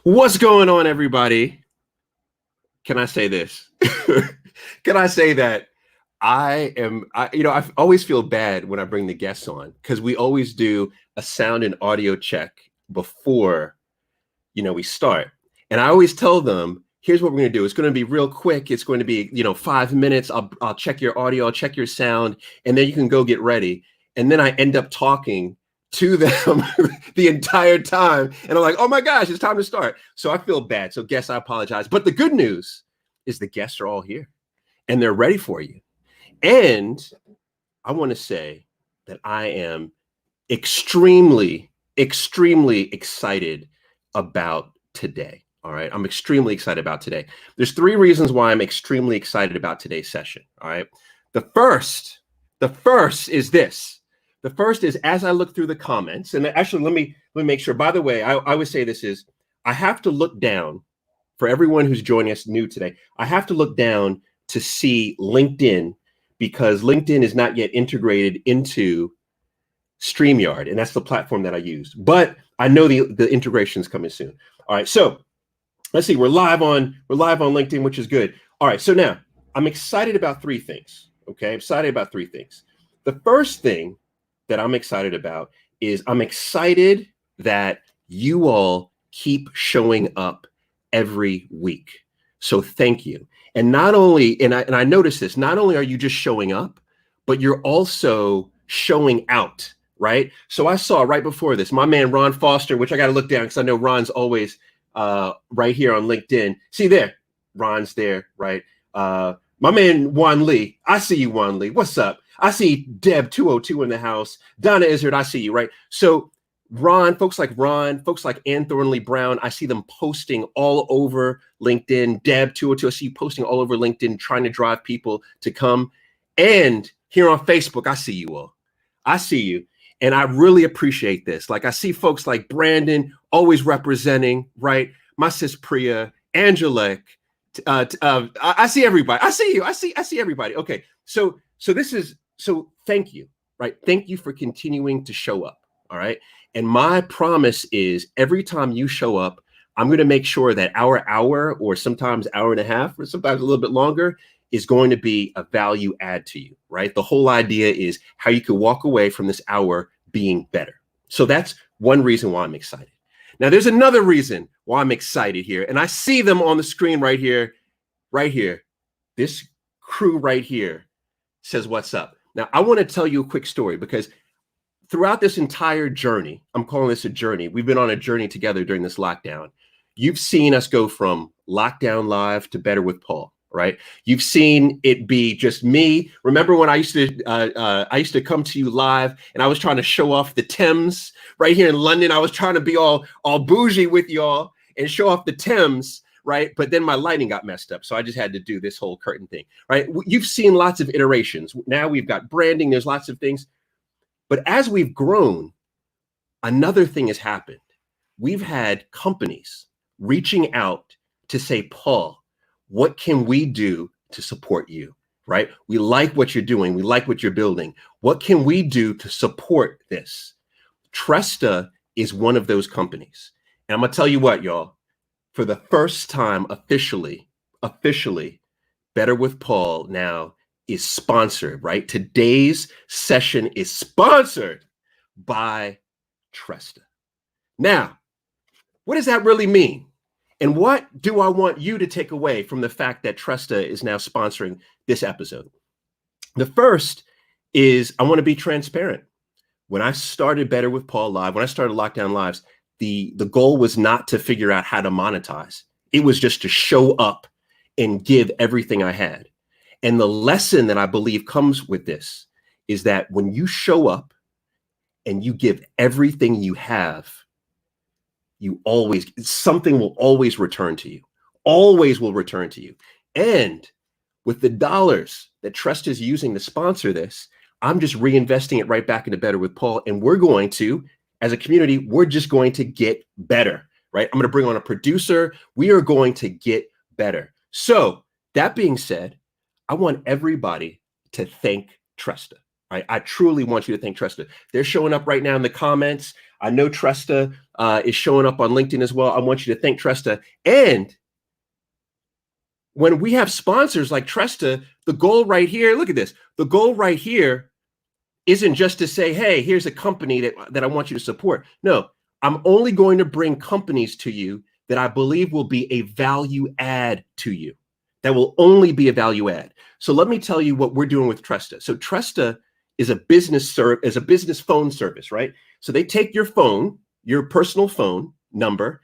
What's going on, everybody? Can I say this? Can I say that I always feel bad when I bring the guests on because we always do a sound and audio check before, we start. And I always tell them, here's what we're going to do. It's going to be real quick. It's going to be, 5 minutes. I'll check your audio. I'll check your sound. And then you can go get ready. And then I end up talking to them the entire time. And I'm like, oh my gosh, it's time to start. So I feel bad. So guests, I apologize. But the good news is the guests are all here and they're ready for you. And I want to say that I am extremely, extremely excited about today. All right. I'm extremely excited about today. There's three reasons why I'm extremely excited about today's session. All right. The first is this. The first is, as I look through the comments, and actually, let me make sure. By the way, I would say this is, I have to look down for everyone who's joining us new today. I have to look down to see LinkedIn because LinkedIn is not yet integrated into StreamYard, and that's the platform that I use. But I know the integration is coming soon. All right, so let's see. We're live on LinkedIn, which is good. All right, so now I'm excited about three things. Okay, I'm excited about three things. The first thing that I'm excited about is I'm excited that you all keep showing up every week. So thank you. And not only, and I noticed this, not only are you just showing up, but you're also showing out, right? So I saw right before this, my man, Ron Foster, which I got to look down because I know Ron's always right here on LinkedIn. See there, Ron's there, right? My man, Juan Lee. I see you, Juan Lee. What's up? I see Deb 202 in the house. Donna Izzard, I see you, right? So folks like Ann Thornley Brown, I see them posting all over LinkedIn. Deb 202, I see you posting all over LinkedIn, trying to drive people to come. And here on Facebook, I see you all. I see you. And I really appreciate this. Like I see folks like Brandon always representing, right? My sis Priya, Angelique. I see everybody. I see you. I see everybody. Okay. So thank you, right? Thank you for continuing to show up. All right. And my promise is every time you show up, I'm going to make sure that our hour or sometimes hour and a half or sometimes a little bit longer is going to be a value add to you, right? The whole idea is how you can walk away from this hour being better. So that's one reason why I'm excited. Now, there's another reason why I'm excited here. And I see them on the screen right here, right here. This crew right here says, what's up? Now, I want to tell you a quick story because throughout this entire journey, I'm calling this a journey. We've been on a journey together during this lockdown. You've seen us go from lockdown live to Better with Paul, right? You've seen it be just me. Remember when I used to come to you live and I was trying to show off the Thames right here in London. I was trying to be all bougie with y'all and show off the Thames, right? But then my lighting got messed up. So I just had to do this whole curtain thing, right? You've seen lots of iterations. Now we've got branding. There's lots of things. But as we've grown, another thing has happened. We've had companies reaching out to say, Paul, what can we do to support you, right? We like what you're doing. We like what you're building. What can we do to support this? Tresta is one of those companies. And I'm going to tell you what, y'all, for the first time officially, Better with Paul now is sponsored, right? Today's session is sponsored by Tresta. Now, what does that really mean? And what do I want you to take away from the fact that Tresta is now sponsoring this episode? The first is I want to be transparent. When I started Better with Paul Live, when I started Lockdown Lives, the goal was not to figure out how to monetize. It was just to show up and give everything I had. And the lesson that I believe comes with this is that when you show up and you give everything you have, something will always return to you, always will return to you. And with the dollars that Trust is using to sponsor this, I'm just reinvesting it right back into Better with Paul. And we're going to, as a community, we're just going to get better, right? I'm going to bring on a producer. We are going to get better. So that being said, I want everybody to thank Tresta. I truly want you to thank Tresta. They're showing up right now in the comments. I know Trusta is showing up on LinkedIn as well. I want you to thank Trusta. And when we have sponsors like Trusta, the goal right here, look at this. The goal right here isn't just to say, hey, here's a company that I want you to support. No, I'm only going to bring companies to you that I believe will be a value add to you. That will only be a value add. So let me tell you what we're doing with Trusta. So Trusta is a business phone service, right? So they take your phone, your personal phone number,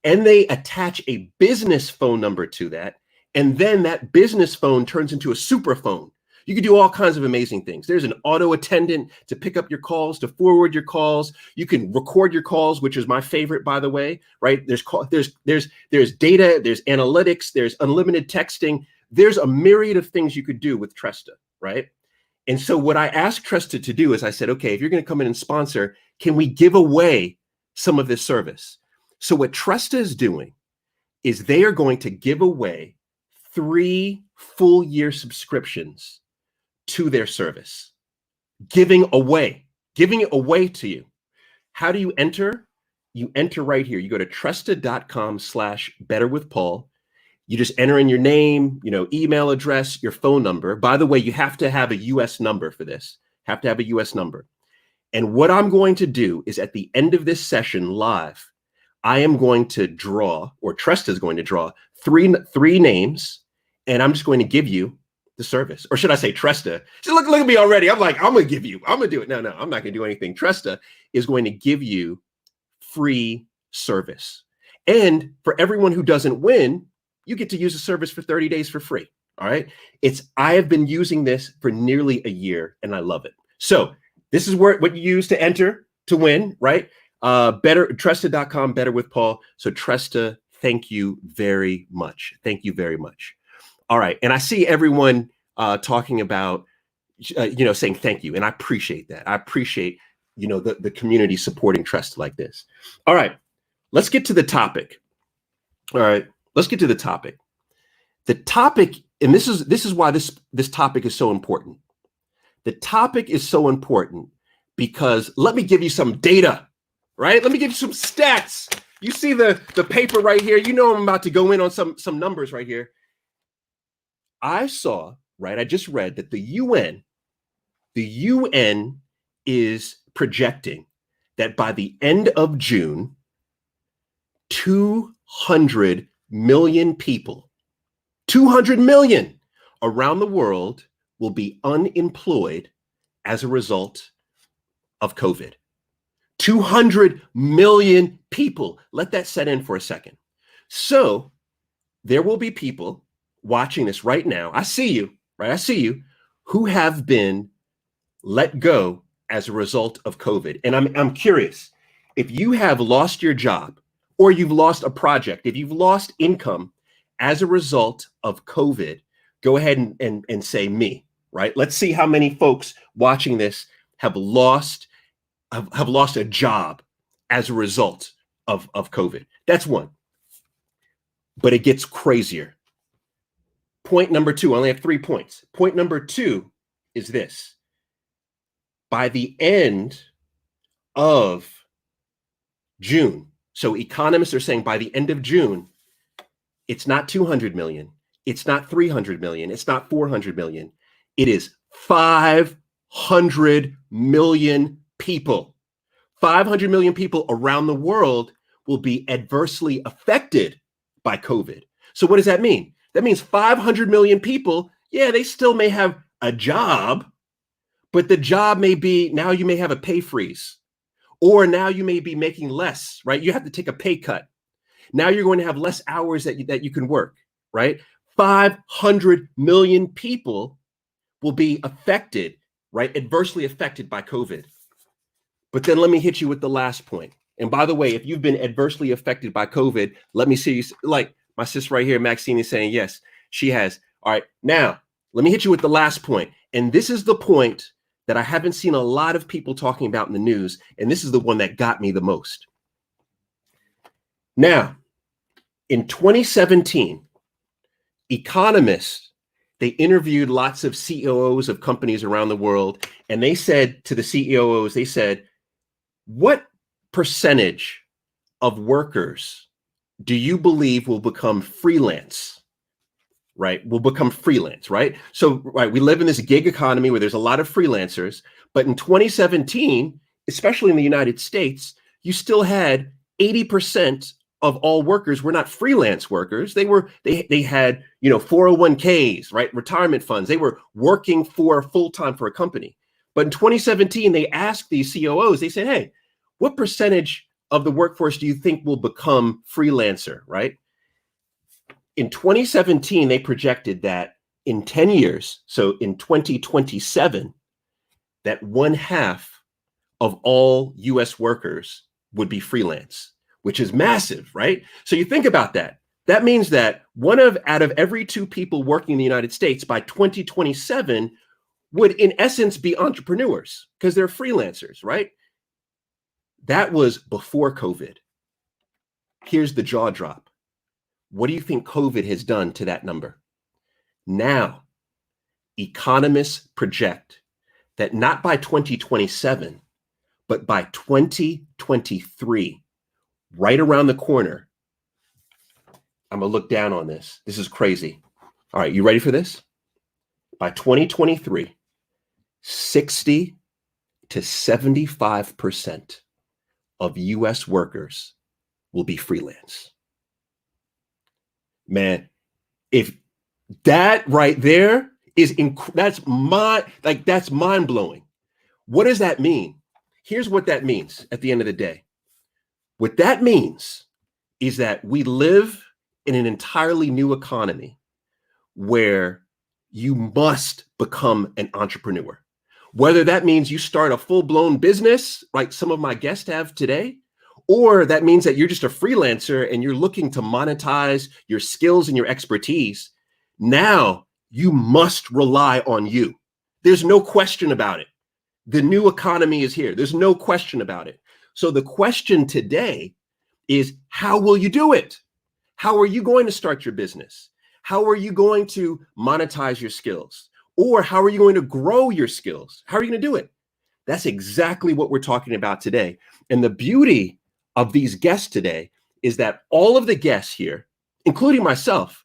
and they attach a business phone number to that. And then that business phone turns into a super phone. You can do all kinds of amazing things. There's an auto attendant to pick up your calls, to forward your calls. You can record your calls, which is my favorite, by the way, right? There's data, there's analytics, there's unlimited texting. There's a myriad of things you could do with Trusta, right? And so what I asked Trusta to do is I said, okay, if you're going to come in and sponsor, can we give away some of this service? So what Trusta is doing is they are going to give away 3 full year subscriptions to their service, giving it away to you. How do you enter? You enter right here. You go to trusta.com/betterwithpaul. You just enter in your name, email address, your phone number. By the way, you have to have a US number for this. Have to have a US number. And what I'm going to do is at the end of this session live, I am going to draw, or Trusta is going to draw three names, and I'm just going to give you the service. Or should I say Trusta? So look at me already. I'm like, I'm going to do it. No, I'm not going to do anything. Trusta is going to give you free service. And for everyone who doesn't win, you get to use the service for 30 days for free. All right. I have been using this for nearly a year and I love it. So this is what you use to enter to win, right? Trusta.com, better with Paul. So Trusta, thank you very much. Thank you very much. All right. And I see everyone talking about, saying thank you. And I appreciate that. I appreciate, the community supporting Trusta like this. All right. Let's get to the topic. All right. Let's get to the topic. The topic, and this is why this topic is so important. The topic is so important because let me give you some data, right? Let me give you some stats. You see the paper right here. I'm about to go in on some numbers right here. I just read that the UN is projecting that by the end of June, 200 million people, 200 million around the world will be unemployed as a result of COVID. 200 million people. Let that set in for a second. So there will be people watching this right now. I see you, right? I see you who have been let go as a result of COVID. And I'm curious, if you have lost your job or you've lost a project, if you've lost income as a result of COVID, go ahead and say me, right? Let's see how many folks watching this have lost a job as a result of COVID. That's one. But it gets crazier. Point number 2, I only have 3 points. Point number 2 is this. By the end of June, so economists are saying by the end of June, it's not 200 million, it's not 300 million, it's not 400 million. It is 500 million people. 500 million people around the world will be adversely affected by COVID. So what does that mean? That means 500 million people, they still may have a job, but the job may be, now you may have a pay freeze, or now you may be making less, right? You have to take a pay cut. Now you're going to have less hours that you can work, right? 500 million people will be affected, right? Adversely affected by COVID. But then let me hit you with the last point. And by the way, if you've been adversely affected by COVID, let me see you, like my sister right here, Maxine, is saying, yes, she has. All right, now let me hit you with the last point. And this is the point that I haven't seen a lot of people talking about in the news. And this is the one that got me the most. Now, in 2017, economists, they interviewed lots of CEOs of companies around the world. And they said to the CEOs, they said, what percentage of workers do you believe will become freelance? Right, will become freelance, right? So, right, we live in this gig economy where there's a lot of freelancers, but in 2017, especially in the United States, you still had 80% of all workers were not freelance workers. They had, 401ks, right, retirement funds. They were working for full-time for a company. But in 2017, they asked these COOs, they said, hey, what percentage of the workforce do you think will become freelancer, right? In 2017, they projected that in 10 years, so in 2027, that one half of all US workers would be freelance, which is massive, right? So you think about that. That means that out of every two people working in the United States by 2027 would in essence be entrepreneurs because they're freelancers, right? That was before COVID. Here's the jaw drop. What do you think COVID has done to that number? Now, economists project that not by 2027, but by 2023, right around the corner, I'm going to look down on this. This is crazy. All right, you ready for this? By 2023, 60 to 75% of US workers will be freelance. Man, if that right there is that's mind blowing. What does that mean? Here's what that means at the end of the day. What that means is that we live in an entirely new economy where you must become an entrepreneur. Whether that means you start a full-blown business like some of my guests have today, or that means that you're just a freelancer and you're looking to monetize your skills and your expertise. Now you must rely on you. There's no question about it. The new economy is here. There's no question about it. So the question today is, how will you do it? How are you going to start your business? How are you going to monetize your skills? Or how are you going to grow your skills? How are you going to do it? That's exactly what we're talking about today. And the beauty of these guests today is that all of the guests here, including myself,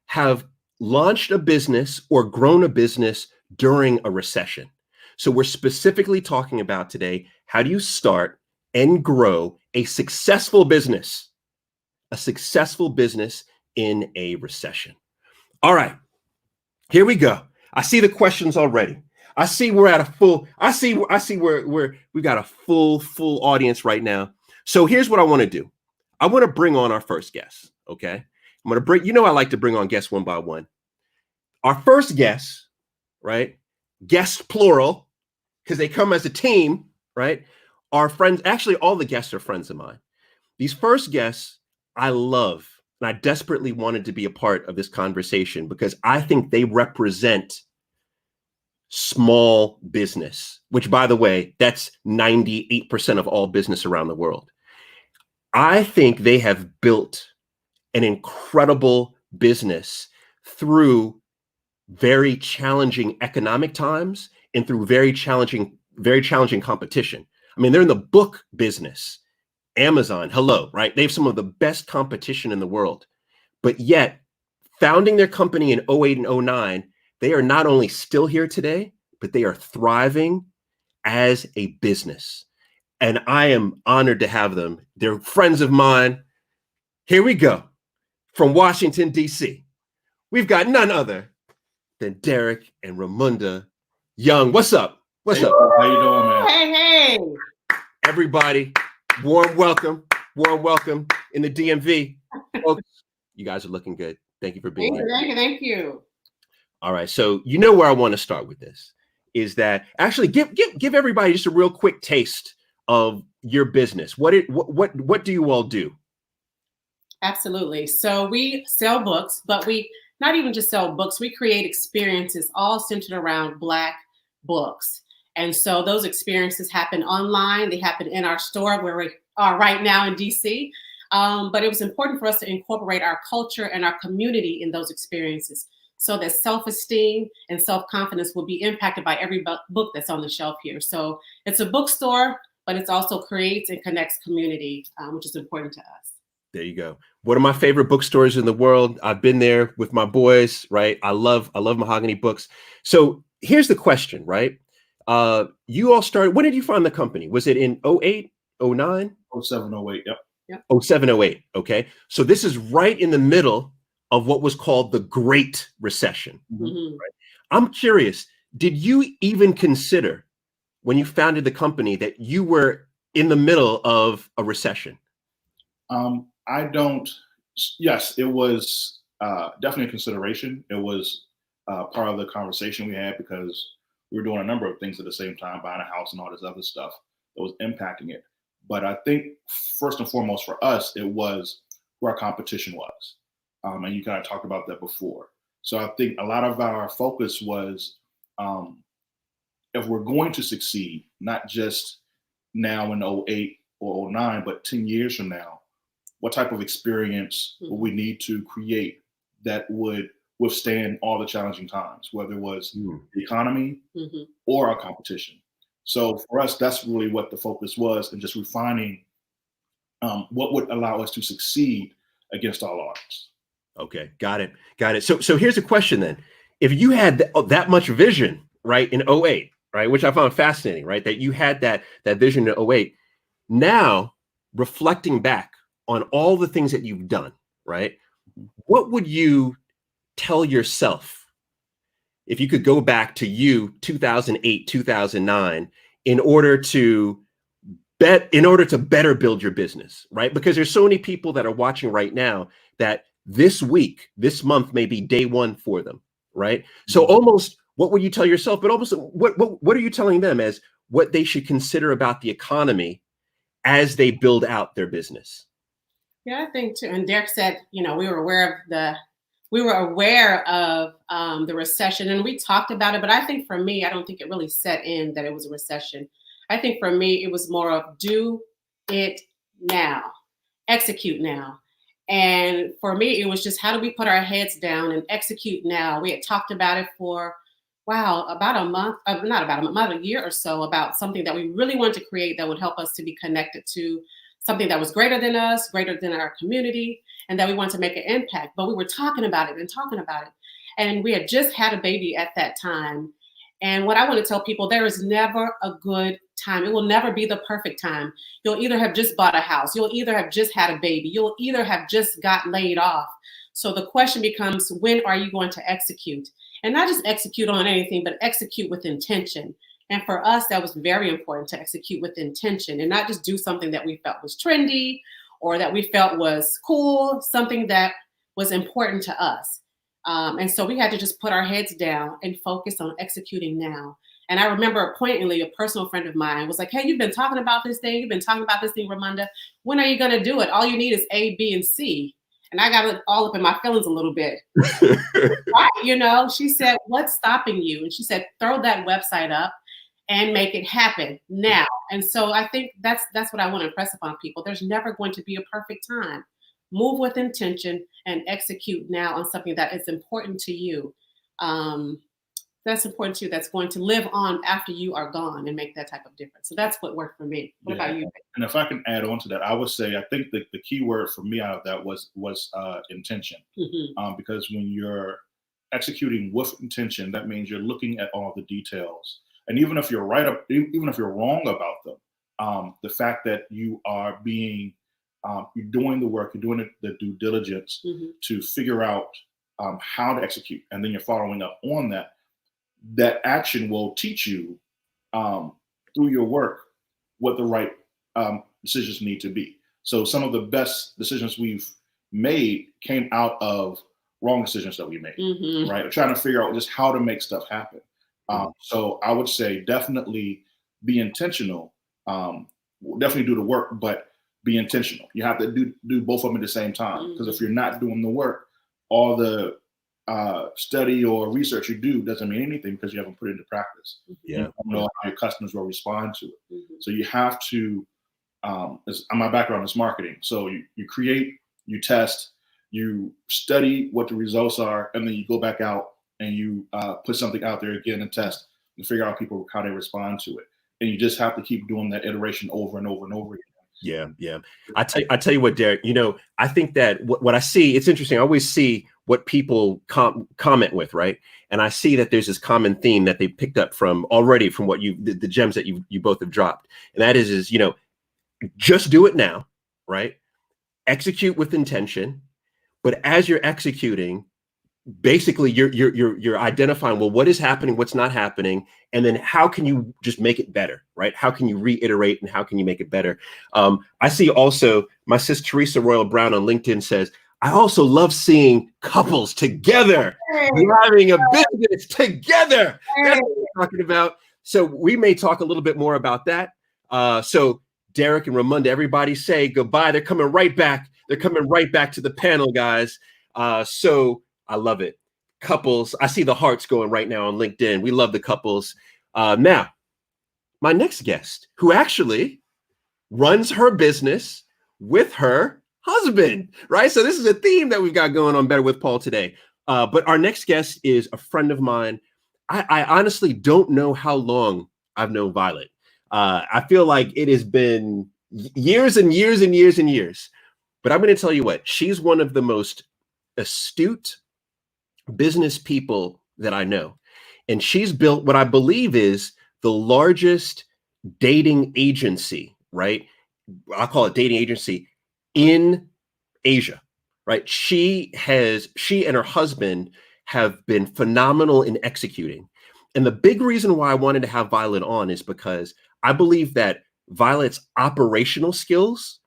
have launched a business or grown a business during a recession. So we're specifically talking about today, how do you start and grow a successful business in a recession? All right, here we go. I see the questions already. I see we're at a full, I see we've got a full audience right now. So here's what I want to do. I want to bring on our first guest, okay? I'm going to bring, I like to bring on guests one by one. Our first guest, right? Guests plural, because they come as a team, right? Our friends, actually all the guests are friends of mine. These first guests, I love, and I desperately wanted to be a part of this conversation because I think they represent small business, which by the way, that's 98% of all business around the world. I think they have built an incredible business through very challenging economic times and through very challenging competition. I mean, they're in the book business. Amazon, hello, right? They have some of the best competition in the world, but yet founding their company in 08 and 09, they are not only still here today, but they are thriving as a business. And I am honored to have them. They're friends of mine. Here we go. From Washington, D.C., we've got none other than Derek and Ramunda Young. What's up? What's up? How you doing, man? Hey. Everybody, warm welcome in the DMV. Folks, you guys are looking good. Thank you for being here. Thank you. All right, so you know where I want to start with this is that actually give everybody just a real quick taste of your business. What do you all do? Absolutely. So we sell books, but we not even just sell books. We create experiences all centered around Black books. And so those experiences happen online. They happen in our store where we are right now in DC. But it was important for us to incorporate our culture and our community in those experiences so that self-esteem and self-confidence will be impacted by every book that's on the shelf here. So it's a bookstore, but it's also creates and connects community, which is important to us. There you go. One of my favorite bookstores in the world. I've been there with my boys, right? I love mahogany books. So here's the question, right? You all started, when did you find the company? Was it in 08, 09? 07, 08, yep. Yep. 07, 08. Okay. So this is right in the middle of what was called the Great Recession. Mm-hmm. Right? I'm curious, did you even consider when you founded the company that you were in the middle of a recession? I don't. Yes, it was definitely a consideration. It was part of the conversation we had because we were doing a number of things at the same time, buying a house and all this other stuff that was impacting it. But I think first and foremost for us, it was where our competition was. And you kind of talked about that before. So I think a lot of our focus was if we're going to succeed, not just now in 08 or 09, but 10 years from now, what type of experience would we need to create that would withstand all the challenging times, whether it was the economy or our competition. So for us, that's really what the focus was, and just refining what would allow us to succeed against all odds. Okay, got it. So here's a question then. If you had that much vision, right, in 08, right, which I found fascinating, right, that you had that vision in 08, now reflecting back on all the things that you've done, right, what would you tell yourself if you could go back to you 2008, 2009 in order to better build your business, right? Because there's so many people that are watching right now that this week, this month may be day one for them, right? So almost what would you tell yourself, but almost what are you telling them as what they should consider about the economy as they build out their business? Yeah, I think too. And Derek said, we were aware of the recession, and we talked about it. But I think for me, I don't think it really set in that it was a recession. I think for me, it was more of do it now, execute now. And for me, it was just how do we put our heads down and execute now? We had talked about it for, about a month, not about a month, about a year or so, about something that we really wanted to create that would help us to be connected to something that was greater than us, greater than our community, and that we wanted to make an impact. But we were talking about it. And we had just had a baby at that time. And what I want to tell people, there is never a good time. It will never be the perfect time. You'll either have just bought a house. You'll either have just had a baby. You'll either have just got laid off. So the question becomes, when are you going to execute? And not just execute on anything, but execute with intention. And for us, that was very important, to execute with intention and not just do something that we felt was trendy or that we felt was cool, something that was important to us. And so we had to just put our heads down and focus on executing now. And I remember poignantly, a personal friend of mine was like, hey, you've been talking about this thing. You've been talking about this thing, Ramonda. When are you going to do it? All you need is A, B, and C. And I got all up in my feelings a little bit. Right, she said, what's stopping you? And she said, throw that website up and make it happen now. And so I think that's what I want to impress upon people. There's never going to be a perfect time. Move with intention and execute now on something that is important to you. That's important to you, that's going to live on after you are gone and make that type of difference. So that's what worked for me. What about you? And if I can add on to that, I would say, I think the key word for me out of that was intention. Because when you're executing with intention, that means you're looking at all the details. And even if you're even if you're wrong about them, the fact that you are you're doing the work, you're doing the due diligence to figure out how to execute, and then you're following up on that action will teach you through your work what the right decisions need to be. So some of the best decisions we've made came out of wrong decisions that we made, right? We're trying to figure out just how to make stuff happen. So I would say definitely be intentional. Definitely do the work, but be intentional. You have to do both of them at the same time. Because if you're not doing the work, all the study or research you do doesn't mean anything because you haven't put it into practice. Yeah. You don't know how your customers will respond to it. So you have to, my background is marketing. So you create, you test, you study what the results are, and then you go back out and you put something out there again and test and figure out how they respond to it. and you just have to keep doing that iteration over and over and over again. Yeah. I tell you what, Derek, I think that what I see, it's interesting. I always see what people comment with, right? And I see that there's this common theme that they picked up from what the gems that you both have dropped. And that is, just do it now, right? Execute with intention. But as you're executing, basically you're identifying, well, what is happening, what's not happening, and then how can you just make it better, right? How can you reiterate and how can you make it better? I see also my sis Teresa Royal Brown on LinkedIn says, I also love seeing couples together, having a business together. That's what we're talking about. So we may talk a little bit more about that. So Derek and Ramunda, everybody say goodbye. They're coming right back. They're coming right back to the panel, guys. So I love it. Couples. I see the hearts going right now on LinkedIn. We love the couples. Now, my next guest, who actually runs her business with her husband, right? So this is a theme that we've got going on Better with Paul today. But our next guest is a friend of mine. I honestly don't know how long I've known Violet. I feel like it has been years and years and years and years. But I'm going to tell you what, she's one of the most astute business people that I know. And she's built what I believe is the largest dating agency, right? I'll call it dating agency in Asia, right? She and her husband have been phenomenal in executing. And the big reason why I wanted to have Violet on is because I believe that Violet's operational skills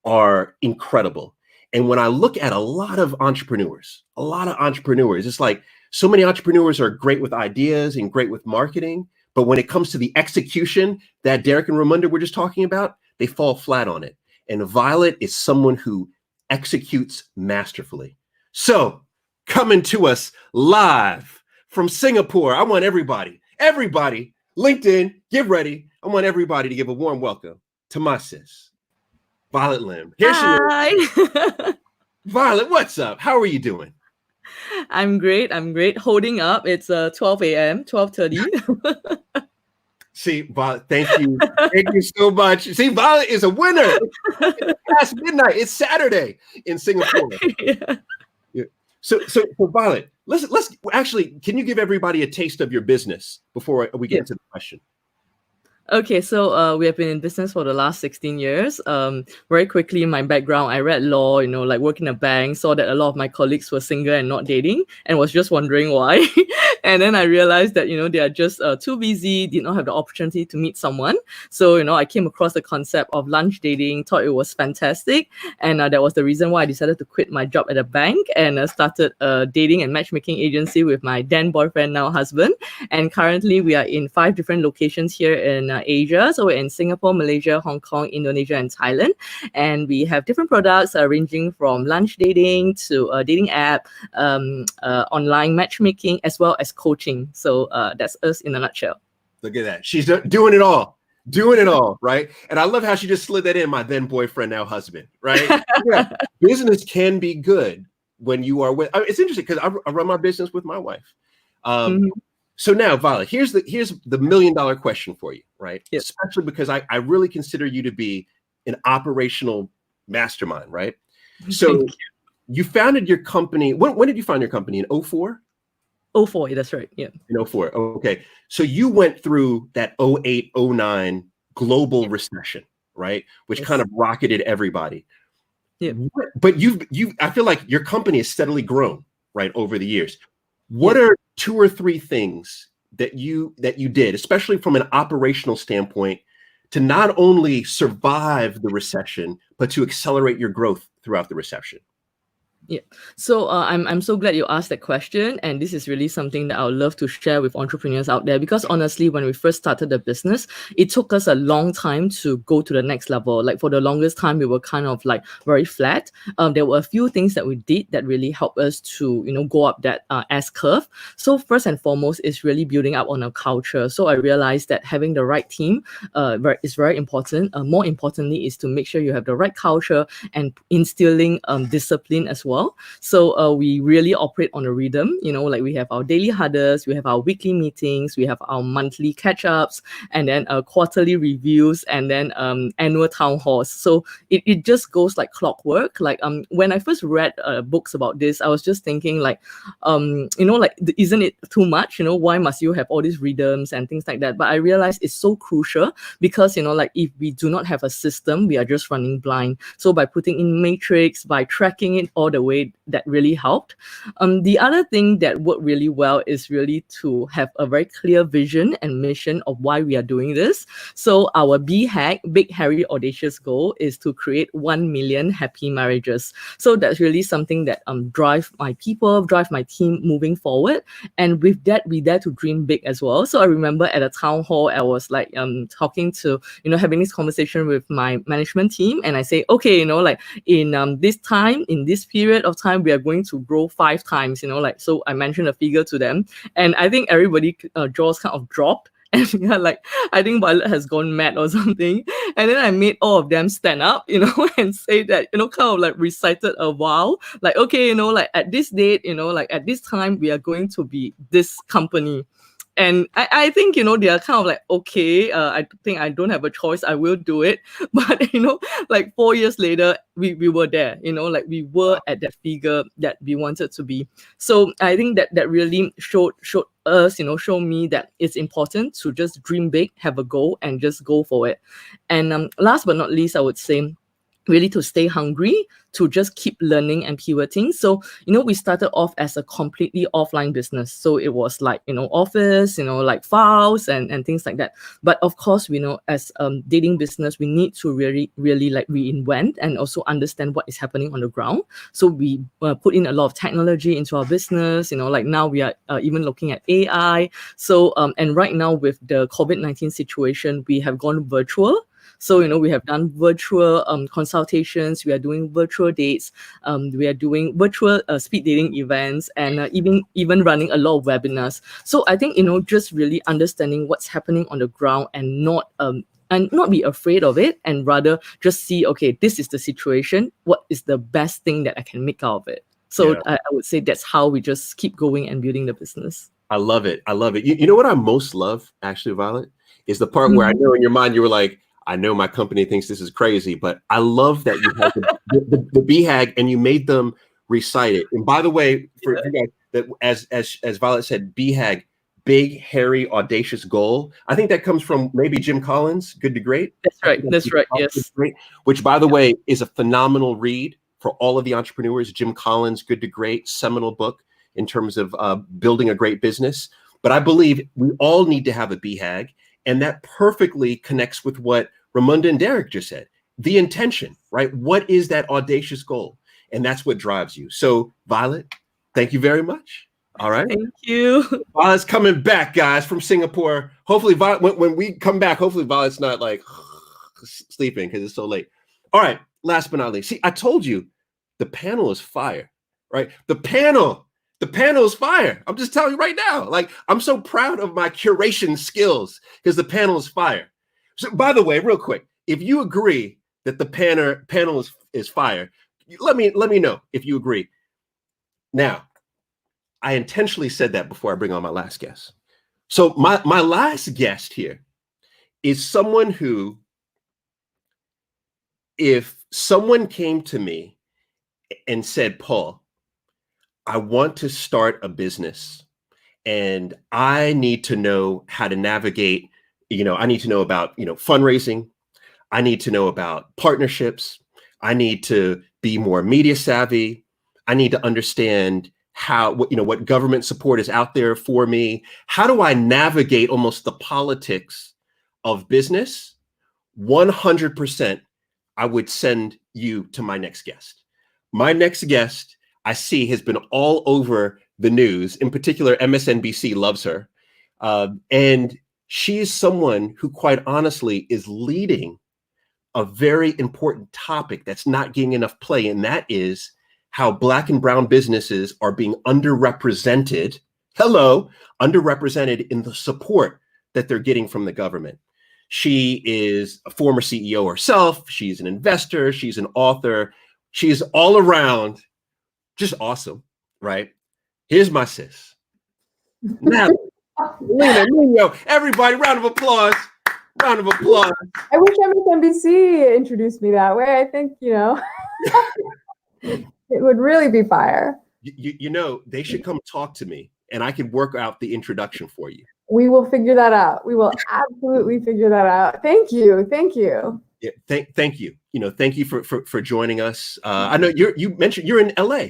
are incredible. And when I look at a lot of entrepreneurs, it's like so many entrepreneurs are great with ideas and great with marketing. But when it comes to the execution that Derek and Ramunda were just talking about, they fall flat on it. And Violet is someone who executes masterfully. So coming to us live from Singapore, I want everybody, LinkedIn, get ready. I want everybody to give a warm welcome to my sis, Violet Lim. Here she is. Hi. Violet, what's up? How are you doing? I'm great. Holding up. It's 12 a.m., 12:30. See, Violet, thank you. Thank you so much. See, Violet is a winner. It's past midnight. It's Saturday in Singapore. Yeah. So Violet, let's actually, can you give everybody a taste of your business before we get into the question? Okay, so we have been in business for the last 16 years. Very quickly, my background, I read law, like work in a bank, saw that a lot of my colleagues were single and not dating, and was just wondering why. And then I realized that, they are just too busy, did not have the opportunity to meet someone. So, I came across the concept of lunch dating, thought it was fantastic. And that was the reason why I decided to quit my job at a bank and started a dating and matchmaking agency with my then boyfriend, now husband. And currently we are in 5 different locations here in Asia. So we're in Singapore, Malaysia, Hong Kong, Indonesia, and Thailand. And we have different products ranging from lunch dating to dating app, online matchmaking, as well as coaching. So that's us in a nutshell. Look at that. She's doing it all. Right? And I love how she just slid that in, my then boyfriend, now husband, right? Yeah. Business can be good when you are with, it's interesting because I run my business with my wife. So now, Violet, here's the $1 million question for you, right? Yep. Especially because I really consider you to be an operational mastermind, right? So you founded your company. When did you found your company? In 2004? 2004, that's right. Yeah. In 2004. Okay. So you went through that 2008, 2009 global recession, right? Which kind of rocketed everybody. Yeah. But I feel like your company has steadily grown, right, over the years. What are 2 or 3 things that you did, especially from an operational standpoint, to not only survive the recession, but to accelerate your growth throughout the recession? Yeah. So I'm so glad you asked that question. And this is really something that I would love to share with entrepreneurs out there, because honestly, when we first started the business, it took us a long time to go to the next level. Like for the longest time, we were kind of like very flat. There were a few things that we did that really helped us to, go up that S curve. So first and foremost is really building up on a culture. So I realized that having the right team is very important. More importantly is to make sure you have the right culture and instilling discipline as well. well. So we really operate on a rhythm, like we have our daily huddles, we have our weekly meetings, we have our monthly catch-ups, and then quarterly reviews, and then annual town halls. So it just goes like clockwork. Like when I first read books about this, I was just thinking like, isn't it too much? Why must you have all these rhythms and things like that? But I realized it's so crucial because, like if we do not have a system, we are just running blind. So by putting in matrix, by tracking it all the way, that really helped. The other thing that worked really well is really to have a very clear vision and mission of why we are doing this. So our BHAG, Big Hairy Audacious goal, is to create 1 million happy marriages. So that's really something that drive my people, drive my team moving forward. And with that, we dare to dream big as well. So I remember at a town hall, I was like talking to, having this conversation with my management team. And I say, okay, like in this time, in this period of time, we are going to grow 5 times, so I mentioned a figure to them. And I think everybody jaws kind of dropped. And like, I think Violet has gone mad or something. And then I made all of them stand up, and say that, kind of like recited a vow. Like, okay, like at this date, like at this time, we are going to be this company. And I think, they are kind of like, okay, I think I don't have a choice. I will do it. But, like 4 years later, we were there, like we were at that figure that we wanted to be. So I think that really showed us, show me that it's important to just dream big, have a goal, and just go for it. And last but not least, I would say, really to stay hungry, to just keep learning and pivoting. So, we started off as a completely offline business. So it was like, office, like files and things like that. But of course, we know as dating business, we need to really, really like reinvent and also understand what is happening on the ground. So we put in a lot of technology into our business, like now we are even looking at AI. So, and right now with the COVID-19 situation, we have gone virtual. So, we have done virtual consultations, we are doing virtual dates, we are doing virtual speed dating events, and even running a lot of webinars. So I think, just really understanding what's happening on the ground and not be afraid of it, and rather just see, okay, this is the situation, what is the best thing that I can make out of it? So yeah. I would say that's how we just keep going and building the business. I love it. I love it. You know what I most love, actually, Violet, is the part where I know in your mind you were like, I know my company thinks this is crazy, but I love that you had the BHAG and you made them recite it. And by the way, for you guys, that as Violet said, BHAG, Big Hairy Audacious Goal. I think that comes from maybe Jim Collins, Good to Great. That's right. That's right. Yes. Which, by the way, is a phenomenal read for all of the entrepreneurs. Jim Collins, Good to Great, seminal book in terms of building a great business. But I believe we all need to have a BHAG, and that perfectly connects with what Ramunda and Derek just said, the intention, right? What is that audacious goal? And that's what drives you. So Violet, thank you very much. All right. Thank you. Violet's coming back, guys, from Singapore. Hopefully, when we come back, hopefully Violet's not like sleeping because it's so late. All right. Last but not least. See, I told you the panel is fire, right? The panel is fire. I'm just telling you right now. Like, I'm so proud of my curation skills because the panel is fire. So, by the way, real quick, if you agree that the panel is fire, let me know if you agree. Now, I intentionally said that before I bring on my last guest. So my last guest here is someone who, if someone came to me and said, Paul, I want to start a business and I need to know how to navigate, I need to know about, fundraising. I need to know about partnerships. I need to be more media savvy. I need to understand what government support is out there for me. How do I navigate almost the politics of business? 100%, I would send you to my next guest. My next guest, I see, has been all over the news. In particular, MSNBC loves her. And she is someone who, quite honestly, is leading a very important topic that's not getting enough play, and that is how Black and brown businesses are being underrepresented in the support that they're getting from the government. She is a former CEO herself. She's an investor. She's an author. She's all around just awesome, right? Here's my sis, Natalie. Lena Nino. Everybody, round of applause. Round of applause. I wish MSNBC introduced me that way. I think, it would really be fire. You know, they should come talk to me and I can work out the introduction for you. We will figure that out. We will absolutely figure that out. Thank you. Thank you. Yeah, thank you. Thank you for joining us. I know you mentioned you're in LA.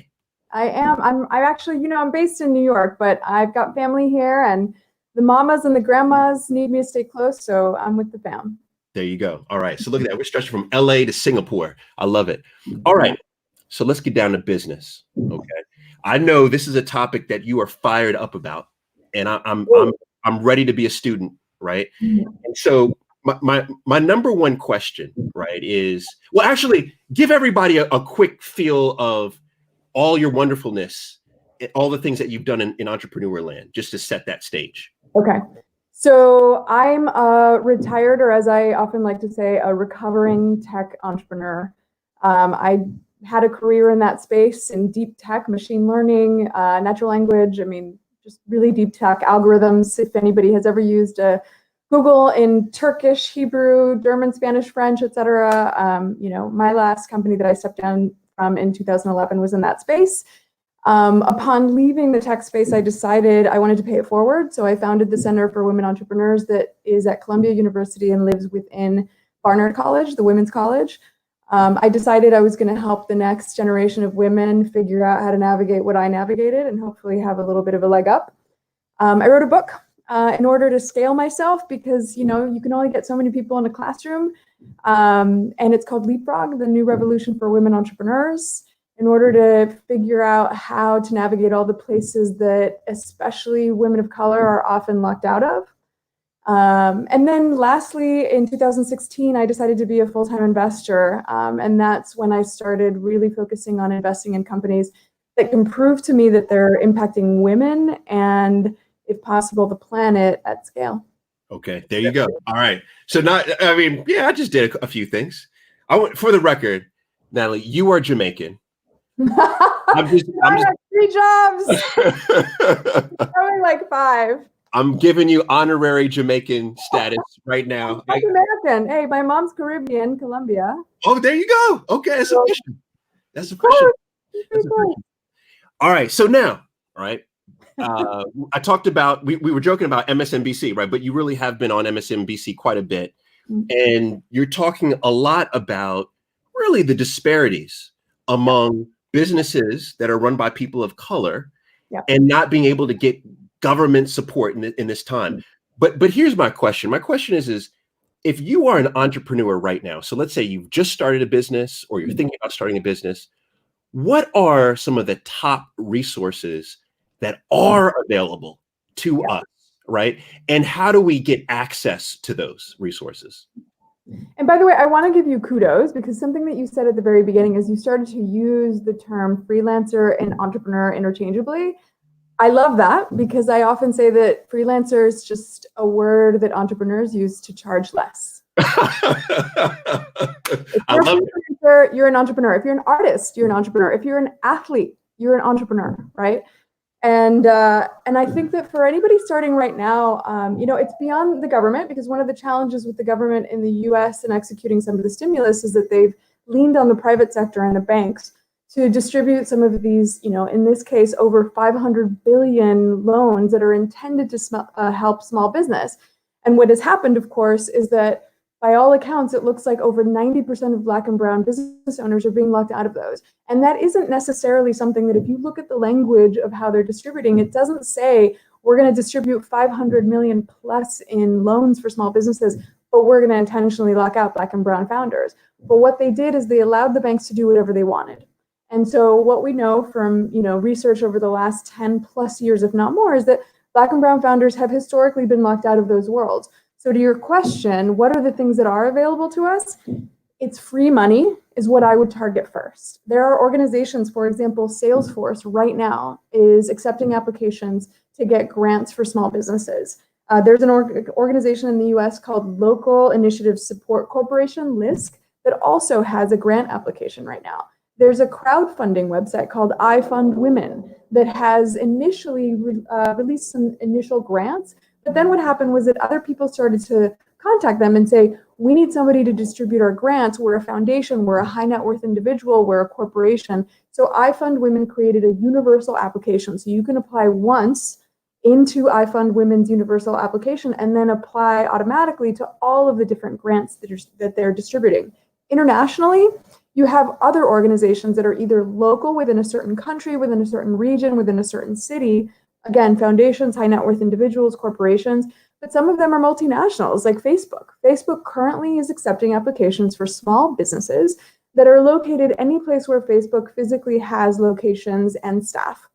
I am. I'm actually, I'm based in New York, but I've got family here, and the mamas and the grandmas need me to stay close, so I'm with the fam. There you go. All right. So look at that. We're stretching from LA to Singapore. I love it. All right. So let's get down to business. Okay. I know this is a topic that you are fired up about, and I'm ready to be a student, right? And so my number one question, right, is, well, actually, give everybody a quick feel of all your wonderfulness, all the things that you've done in entrepreneur land, just to set that stage. Okay. So I'm a retired, or as I often like to say, a recovering tech entrepreneur. I had a career in that space in deep tech, machine learning, natural language. I mean, just really deep tech algorithms. If anybody has ever used Google in Turkish, Hebrew, German, Spanish, French, etc. My last company that I stepped down from in 2011 was in that space. Upon leaving the tech space, I decided I wanted to pay it forward. So I founded the Center for Women Entrepreneurs that is at Columbia University and lives within Barnard College, the women's college. I decided I was going to help the next generation of women figure out how to navigate what I navigated and hopefully have a little bit of a leg up. I wrote a book in order to scale myself because, you can only get so many people in a classroom. And it's called Leapfrog, the New Revolution for Women Entrepreneurs, in order to figure out how to navigate all the places that especially women of color are often locked out of. And then lastly, in 2016, I decided to be a full-time investor. And that's when I started really focusing on investing in companies that can prove to me that they're impacting women and, if possible, the planet at scale. Okay, there you go. All right. So I just did a few things. For the record, Natalie, you are Jamaican. I have 3 jobs. Probably like 5. I'm giving you honorary Jamaican status right now. I'm American. Hey, my mom's Caribbean, Colombia. Oh, there you go. Okay, that's official. That's official. All right. So now, all right. I talked about, we were joking about MSNBC, right? But you really have been on MSNBC quite a bit. And you're talking a lot about really the disparities among businesses that are run by people of color and not being able to get government support in this time. But here's my question. My question is if you are an entrepreneur right now, so let's say you've just started a business or you're thinking about starting a business, what are some of the top resources that are available to us, right? And how do we get access to those resources? And by the way, I want to give you kudos because something that you said at the very beginning is you started to use the term freelancer and entrepreneur interchangeably. I love that because I often say that freelancer is just a word that entrepreneurs use to charge less. You're an entrepreneur. If you're an artist, you're an entrepreneur. If you're an athlete, you're an entrepreneur, right? And I think that for anybody starting right now, it's beyond the government because one of the challenges with the government in the U.S. and executing some of the stimulus is that they've leaned on the private sector and the banks to distribute some of these, in this case, over 500 billion loans that are intended to help small business. And what has happened, of course, is that by all accounts, it looks like over 90% of Black and brown business owners are being locked out of those. And that isn't necessarily something that if you look at the language of how they're distributing, it doesn't say we're going to distribute 500 million plus in loans for small businesses, but we're going to intentionally lock out Black and brown founders. But what they did is they allowed the banks to do whatever they wanted. And so what we know from research over the last 10 plus years, if not more, is that Black and brown founders have historically been locked out of those worlds. So to your question, what are the things that are available to us? It's free money is what I would target first. There are organizations, for example, Salesforce right now is accepting applications to get grants for small businesses. There's an organization in the US called Local Initiative Support Corporation, LISC, that also has a grant application right now. There's a crowdfunding website called I Fund Women that has initially released some initial grants, but then what happened was that other people started to contact them and say, we need somebody to distribute our grants. We're a foundation, we're a high net worth individual, we're a corporation. So I Fund Women created a universal application. So you can apply once into I Fund Women's universal application and then apply automatically to all of the different grants that they're distributing. Internationally, you have other organizations that are either local within a certain country, within a certain region, within a certain city. Again, foundations, high net worth individuals, corporations, but some of them are multinationals like Facebook. Facebook currently is accepting applications for small businesses that are located any place where Facebook physically has locations and staff.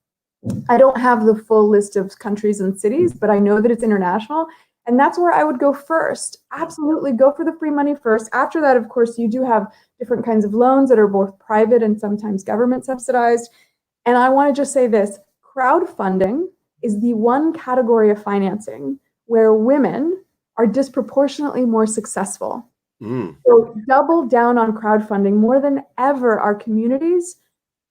I don't have the full list of countries and cities, but I know that it's international. And that's where I would go first. Absolutely go for the free money first. After that, of course, you do have different kinds of loans that are both private and sometimes government subsidized. And I want to just say this, crowdfunding is the one category of financing where women are disproportionately more successful. So double down on crowdfunding. More than ever, our communities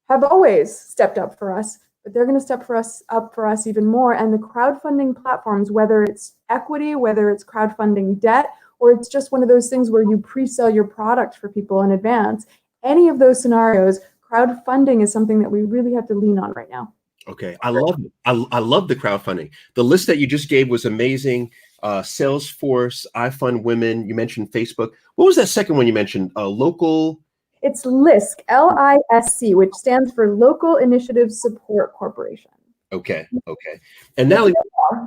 have always stepped up for us, but they're going to step up for us even more. And the crowdfunding platforms, whether it's equity, whether it's crowdfunding debt, or it's just one of those things where you pre-sell your product for people in advance, any of those scenarios, crowdfunding is something that we really have to lean on right now. Okay, I love it. I love the crowdfunding. The list that you just gave was amazing. Salesforce, I Fund Women. You mentioned Facebook. What was that second one you mentioned? Local. It's LISC, LISC, which stands for Local Initiative Support Corporation. Okay. And now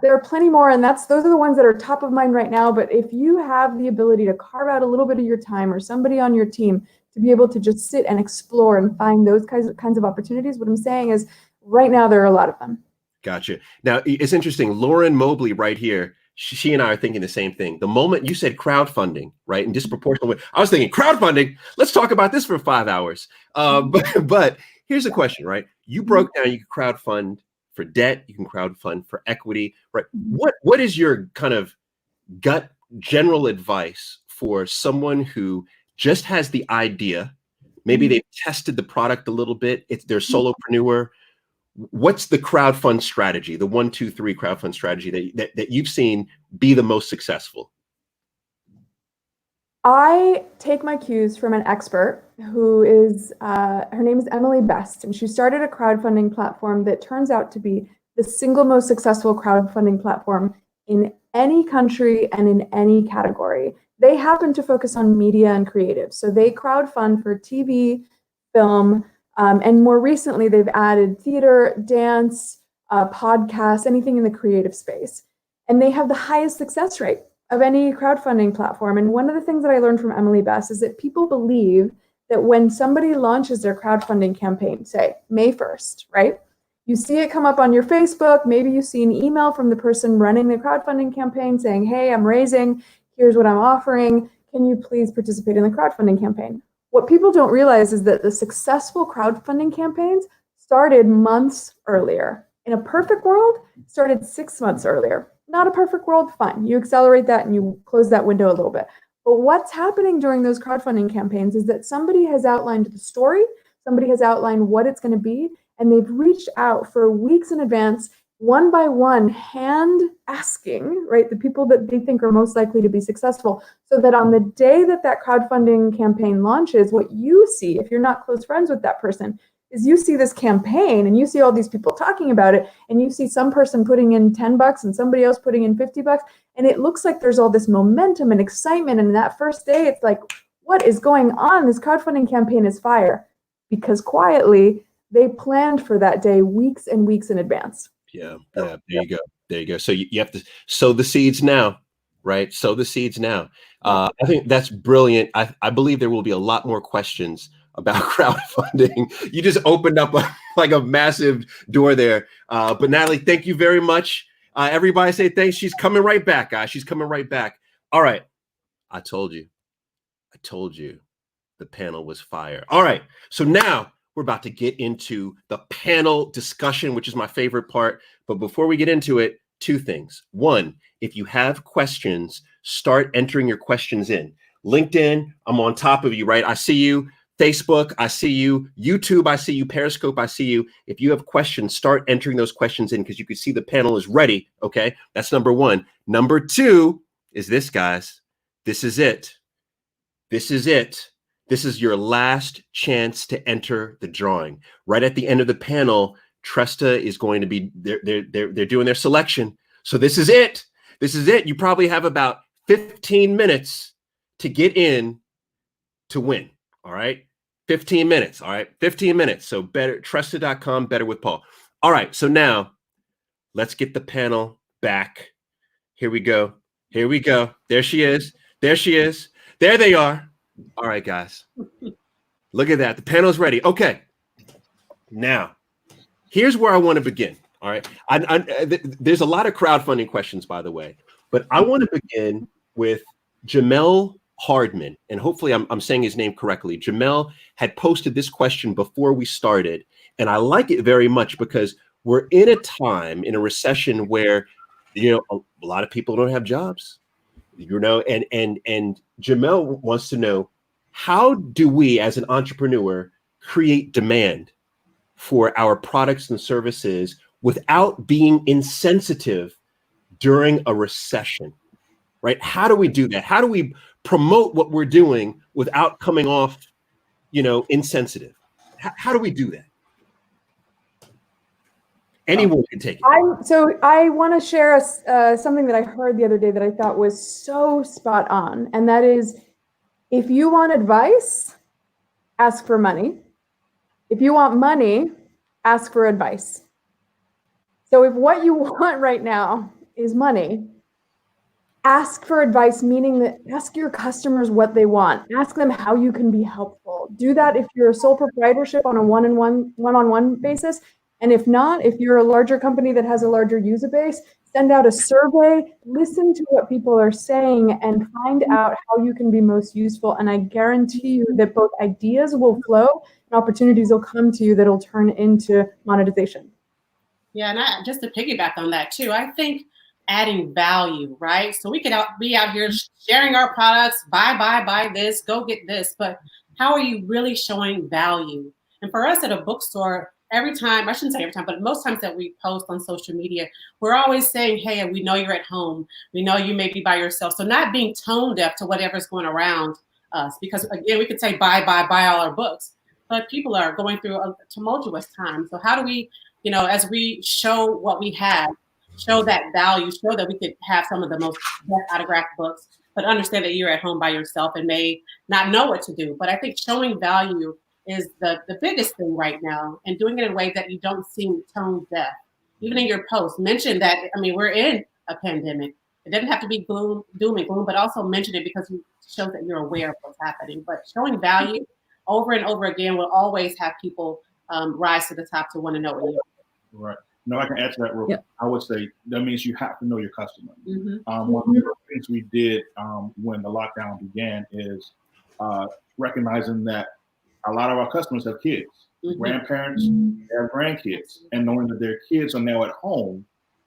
there are plenty more, and those are the ones that are top of mind right now. But if you have the ability to carve out a little bit of your time or somebody on your team to be able to just sit and explore and find those kinds of opportunities, what I'm saying is right now there are a lot of them. Gotcha. Now it's interesting. Lauren Mobley right here. She and I are thinking the same thing. The moment you said crowdfunding, right, in disproportional way, I was thinking crowdfunding. Let's talk about this for 5 hours. But here's the question, right? You broke down. You can crowdfund for debt. You can crowdfund for equity, right? What is your kind of gut general advice for someone who just has the idea? Maybe they've tested the product a little bit. They're solopreneur. What's the crowdfund strategy, the 1, 2, 3 crowdfund strategy that you've seen be the most successful? I take my cues from an expert who is, her name is Emily Best, and she started a crowdfunding platform that turns out to be the single most successful crowdfunding platform in any country and in any category. They happen to focus on media and creative. So they crowdfund for TV, film, and more recently, they've added theater, dance, podcasts, anything in the creative space. And they have the highest success rate of any crowdfunding platform. And one of the things that I learned from Emily Best is that people believe that when somebody launches their crowdfunding campaign, say May 1st, right? You see it come up on your Facebook. Maybe you see an email from the person running the crowdfunding campaign saying, hey, I'm raising, here's what I'm offering. Can you please participate in the crowdfunding campaign? What people don't realize is that the successful crowdfunding campaigns started months earlier. In a perfect world, started 6 months earlier. Not a perfect world, fine. You accelerate that and you close that window a little bit. But what's happening during those crowdfunding campaigns is that somebody has outlined the story, somebody has outlined what it's going to be, and they've reached out for weeks in advance, one by one, hand asking, right, the people that they think are most likely to be successful, so that on the day that that crowdfunding campaign launches, what you see, if you're not close friends with that person, is you see this campaign and you see all these people talking about it, and you see some person putting in $10 and somebody else putting in $50, and it looks like there's all this momentum and excitement. And that first day, it's like, what is going on? This crowdfunding campaign is fire, because quietly they planned for that day weeks and weeks in advance. Yeah. There you go. So you have to sow the seeds now, right? Sow the seeds now. I think that's brilliant. I believe there will be a lot more questions about crowdfunding. You just opened up like a massive door there. But Natalie, thank you very much. Everybody say thanks. She's coming right back, guys. She's coming right back. All right. I told you the panel was fire. All right. So now we're about to get into the panel discussion, which is my favorite part. But before we get into it, 2 things. 1, if you have questions, start entering your questions in. LinkedIn, I'm on top of you, right? I see you. Facebook, I see you. YouTube, I see you. Periscope, I see you. If you have questions, start entering those questions in because you can see the panel is ready. Okay, that's number one. Number two is this, guys. This is it. This is it. This is your last chance to enter the drawing. Right at the end of the panel, Tresta is going to be, they're doing their selection. So this is it. This is it. You probably have about 15 minutes to get in to win. All right. 15 minutes. All right. 15 minutes. So better, Tresta.com, Better with Paul. All right. So now let's get the panel back. Here we go. Here we go. There she is. There she is. There they are. All right, guys. Look at that. The panel's ready. Okay. Now, here's where I want to begin. All right. There's a lot of crowdfunding questions, by the way, but I want to begin with Jamel Hardman, and hopefully I'm saying his name correctly. Jamel had posted this question before we started, and I like it very much because we're in a time, in a recession where, a lot of people don't have jobs, and Jamel wants to know, how do we as an entrepreneur create demand for our products and services without being insensitive during a recession, right? How do we do that? How do we promote what we're doing without coming off, insensitive? How do we do that? Anyone can take it. So I want to share something that I heard the other day that I thought was so spot on. And that is, if you want advice, ask for money. If you want money, ask for advice. So if what you want right now is money, ask for advice, meaning that ask your customers what they want. Ask them how you can be helpful. Do that if you're a sole proprietorship on a one-on-one basis. And if not, if you're a larger company that has a larger user base, send out a survey, listen to what people are saying, and find out how you can be most useful. And I guarantee you that both ideas will flow and opportunities will come to you that'll turn into monetization. Yeah, and just to piggyback on that too, I think adding value, right? So we could be out here sharing our products, buy this, go get this, but how are you really showing value? And for us at a bookstore, every time, I shouldn't say every time, but most times that we post on social media, we're always saying, hey, we know you're at home. We know you may be by yourself. So not being tone deaf to whatever's going around us, because again, we could say buy all our books, but people are going through a tumultuous time. So how do we, as we show what we have, show that value, show that we could have some of the most autographed books, but understand that you're at home by yourself and may not know what to do. But I think showing value is the biggest thing right now, and doing it in a way that you don't seem tone deaf. Even in your post, mention that, we're in a pandemic. It doesn't have to be doom and gloom, but also mention it because it shows that you're aware of what's happening. But showing value over and over again will always have people rise to the top to want to know what you're doing. Right. No, I can add to that real quick. I would say that means you have to know your customer. Mm-hmm. One of the things we did when the lockdown began is recognizing that a lot of our customers have kids, grandparents, have grandkids, and knowing that their kids are now at home,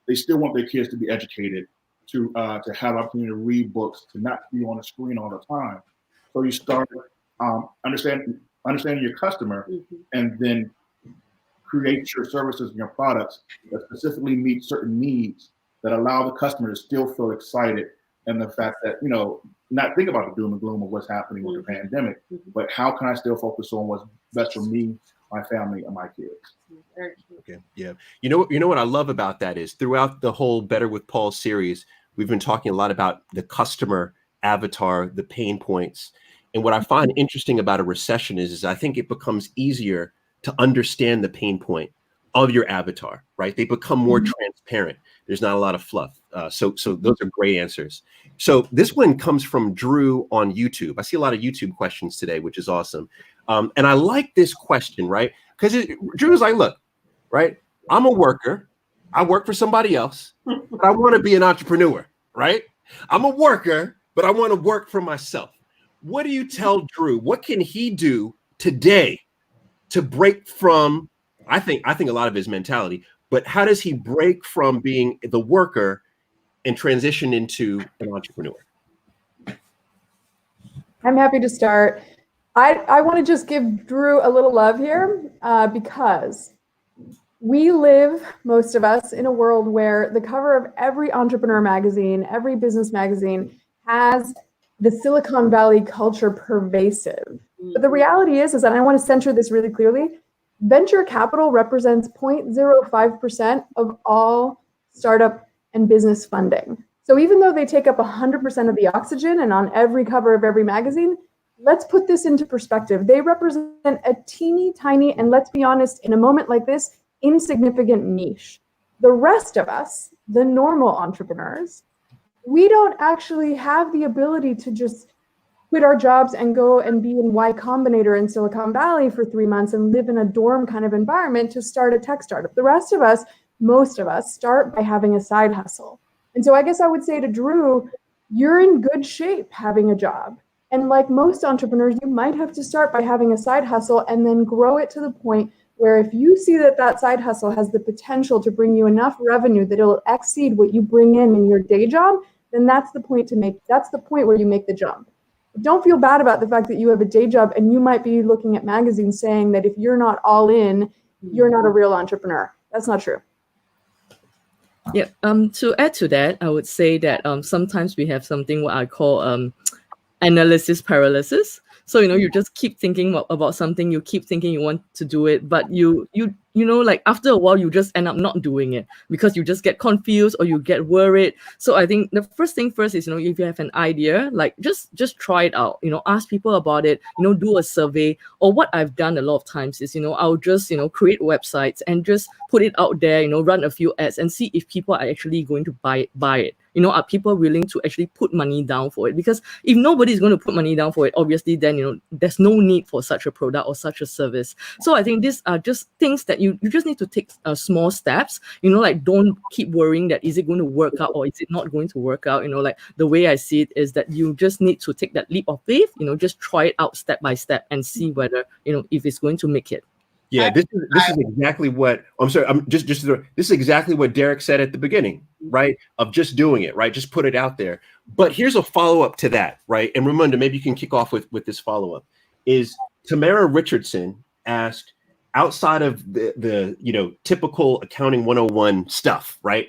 they still want their kids to be educated, to have opportunity to read books, to not be on a screen all the time. So you start understanding your customer, and then create your services and your products that specifically meet certain needs that allow the customer to still feel excited, and the fact that, not think about the doom and gloom of what's happening with the pandemic, but how can I still focus on what's best for me, my family, and my kids. Okay. Yeah. You know what I love about that is throughout the whole Better with Paul series, we've been talking a lot about the customer avatar, the pain points. And what I find interesting about a recession is I think it becomes easier to understand the pain point of your avatar, right? They become more transparent. There's not a lot of fluff. So those are great answers. So this one comes from Drew on YouTube. I see a lot of YouTube questions today, which is awesome. And I like this question, right? Because Drew's like, look, right? I'm a worker. I work for somebody else, but I want to be an entrepreneur, right? I'm a worker, but I want to work for myself. What do you tell Drew? What can he do today to break from, I think a lot of his mentality, but how does he break from being the worker and transition into an entrepreneur? I'm happy to start. I want to just give Drew a little love here because we live, most of us, in a world where the cover of every entrepreneur magazine, every business magazine has the Silicon Valley culture pervasive. But the reality is that I want to center this really clearly, venture capital represents 0.05% of all startup and business funding. So even though they take up 100% of the oxygen and on every cover of every magazine, let's put this into perspective. They represent a teeny tiny, and let's be honest, in a moment like this, insignificant niche. The rest of us, the normal entrepreneurs, we don't actually have the ability to just quit our jobs and go and be in Y Combinator in Silicon Valley for 3 months and live in a dorm kind of environment to start a tech startup. The rest of us, most of us, start by having a side hustle. And so I guess I would say to Drew, you're in good shape having a job. And like most entrepreneurs, you might have to start by having a side hustle and then grow it to the point where if you see that that side hustle has the potential to bring you enough revenue that it'll exceed what you bring in your day job, then that's the point where you make the jump. Don't feel bad about the fact that you have a day job and you might be looking at magazines saying that if you're not all in, you're not a real entrepreneur. That's not true. Yeah. To add to that, I would say that sometimes we have something what I call analysis paralysis. So you just keep thinking about something, you keep thinking you want to do it, but you like after a while you just end up not doing it because you just get confused or you get worried. So I think the first thing first is if you have an idea, like just try it out. Ask people about it. Do a survey. Or what I've done a lot of times is I'll just create websites and just put it out there. Run a few ads and see if people are actually going to buy it. Are people willing to actually put money down for it? Because if nobody's going to put money down for it, obviously then there's no need for such a product or such a service. So I think these are just things that you just need to take small steps. Like don't keep worrying that is it going to work out or is it not going to work out. Like the way I see it is that you just need to take that leap of faith. Just try it out step by step and see whether if it's going to make it. Yeah, this is exactly what I'm sorry. This is exactly what Derek said at the beginning, right? Of just doing it, right? Just put it out there. But here's a follow-up to that, right? And Ramunda, maybe you can kick off with this follow-up. Is Tamara Richardson asked, outside of the typical accounting 101 stuff, right?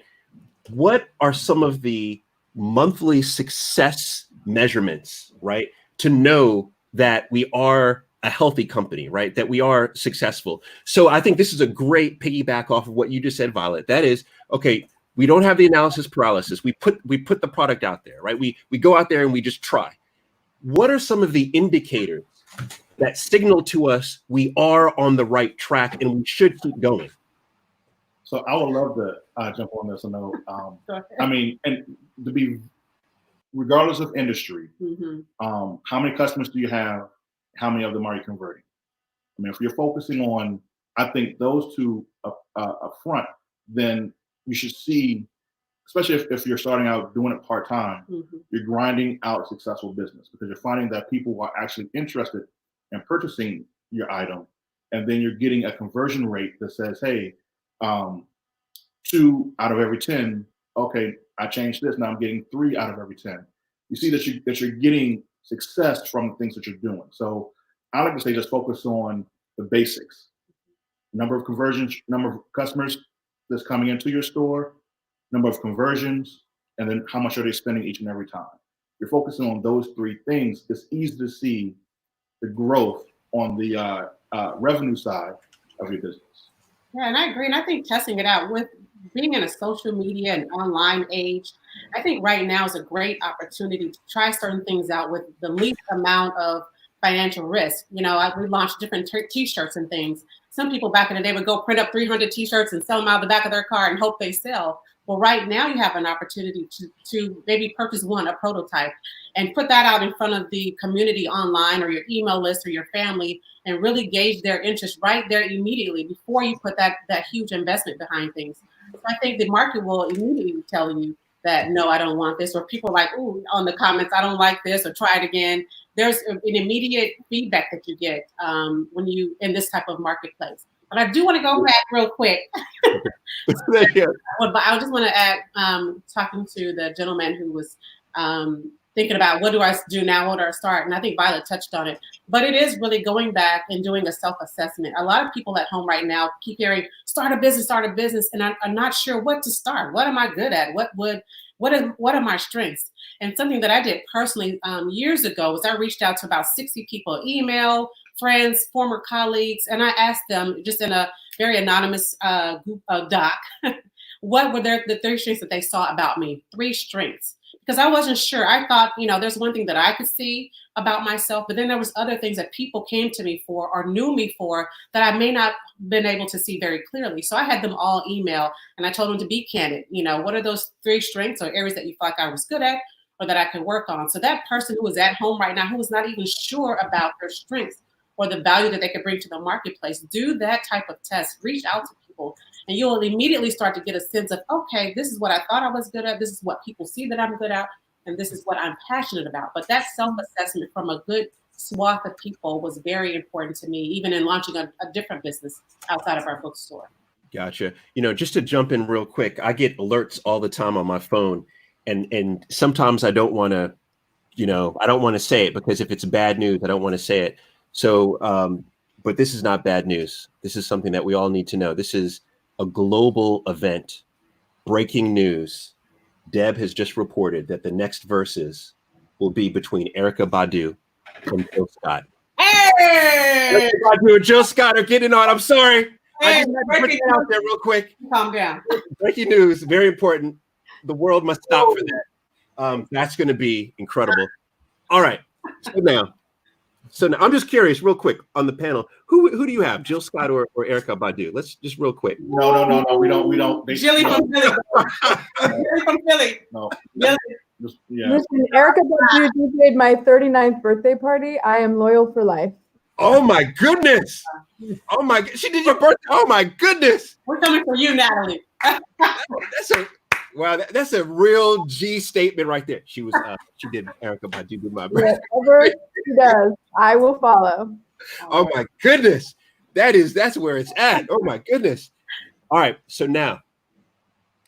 What are some of the monthly success measurements, right? To know that we are a healthy company, right? That we are successful. So I think this is a great piggyback off of what you just said, Violet. That is, okay, we don't have the analysis paralysis. We put the product out there, right? We go out there and we just try. What are some of the indicators that signal to us we are on the right track and we should keep going? So I would love to jump on this. I mean, and to be, regardless of industry, how many customers do you have? How many of them are you converting? I mean, if you're focusing on, I think those two up front, then you should see, especially if you're starting out doing it part-time, you're grinding out a successful business because you're finding that people are actually interested in purchasing your item. And then you're getting a conversion rate that says, hey, 2 out of every 10, okay, I changed this, now I'm getting 3 out of every 10. You see that you're getting success from the things that you're doing. So I like to say just focus on the basics. Number of conversions, number of customers that's coming into your store, number of conversions, and then how much are they spending each and every time. You're focusing on those 3 things. It's easy to see the growth on the revenue side of your business. Yeah, and I agree. And I think testing it out with being in a social media and online age, I think right now is a great opportunity to try certain things out with the least amount of financial risk. We launched different t-shirts and things. Some people back in the day would go print up 300 t-shirts and sell them out of the back of their car and hope they sell. Well, right now you have an opportunity to maybe purchase a prototype, and put that out in front of the community online or your email list or your family and really gauge their interest right there immediately before you put that huge investment behind things. So I think the market will immediately be telling you that, no, I don't want this, or people like, ooh, on the comments, I don't like this, or try it again. There's an immediate feedback that you get when you in this type of marketplace. But I do want to go back real quick. But I just want to add, talking to the gentleman who was thinking about what do I do now, what do I start? And I think Violet touched on it. But it is really going back and doing a self-assessment. A lot of people at home right now keep hearing, start a business, and I'm not sure what to start. What am I good at? What are my strengths? And something that I did personally years ago was I reached out to about 60 people, email, friends, former colleagues, and I asked them just in a very anonymous group doc, what were the 3 strengths that they saw about me? 3 strengths. Because I wasn't sure. I thought, there's one thing that I could see about myself, but then there was other things that people came to me for or knew me for that I may not been able to see very clearly. So I had them all email and I told them to be candid. What are those 3 strengths or areas that you felt like I was good at or that I could work on? So that person who was at home right now, who was not even sure about their strengths or the value that they could bring to the marketplace, do that type of test, reach out to people. And you'll immediately start to get a sense of, okay, this is what I thought I was good at. This is what people see that I'm good at. And this is what I'm passionate about. But that self-assessment from a good swath of people was very important to me, even in launching a different business outside of our bookstore. Gotcha. Just to jump in real quick, I get alerts all the time on my phone. And sometimes I don't want to, I don't want to say it because if it's bad news, I don't want to say it. So, but this is not bad news. This is something that we all need to know. This is a global event. Breaking news. Deb has just reported that the next verses will be between Erykah Badu and Jill Scott. Hey! Erykah Badu and Jill Scott are getting on. I'm sorry. Hey, I just had to put that out there real quick. Calm down. Breaking news, very important. The world must stop for that. That's going to be incredible. All right. So now I'm just curious, real quick, on the panel, who do you have, Jill Scott or Erykah Badu? Let's just real quick. No, we don't. Jilly from Philly. Jilly from Philly. No. Jilly. Yeah. Listen, Erykah Badu DJ'd my 39th birthday party. I am loyal for life. Oh my goodness! Oh my! She did your birthday. Oh my goodness! We're coming for you, Natalie. That's a real G statement right there. She did Erykah Badu did my birthday. Whatever she does, I will follow. Oh my goodness. That's where it's at. Oh my goodness. All right. So now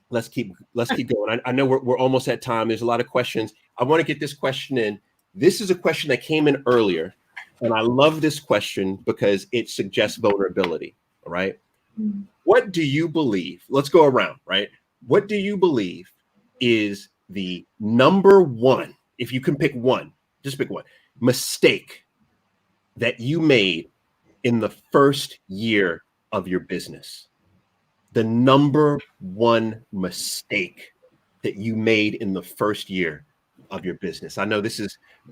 let's keep going. I know we're almost at time. There's a lot of questions. I want to get this question in. This is a question that came in earlier. And I love this question because it suggests vulnerability. All right. Mm-hmm. What do you believe? Let's go around, right? What do you believe is the number one, if you can pick one, just pick one, mistake that you made in the first year of your business? The number one mistake that you made in the first year of your business. I know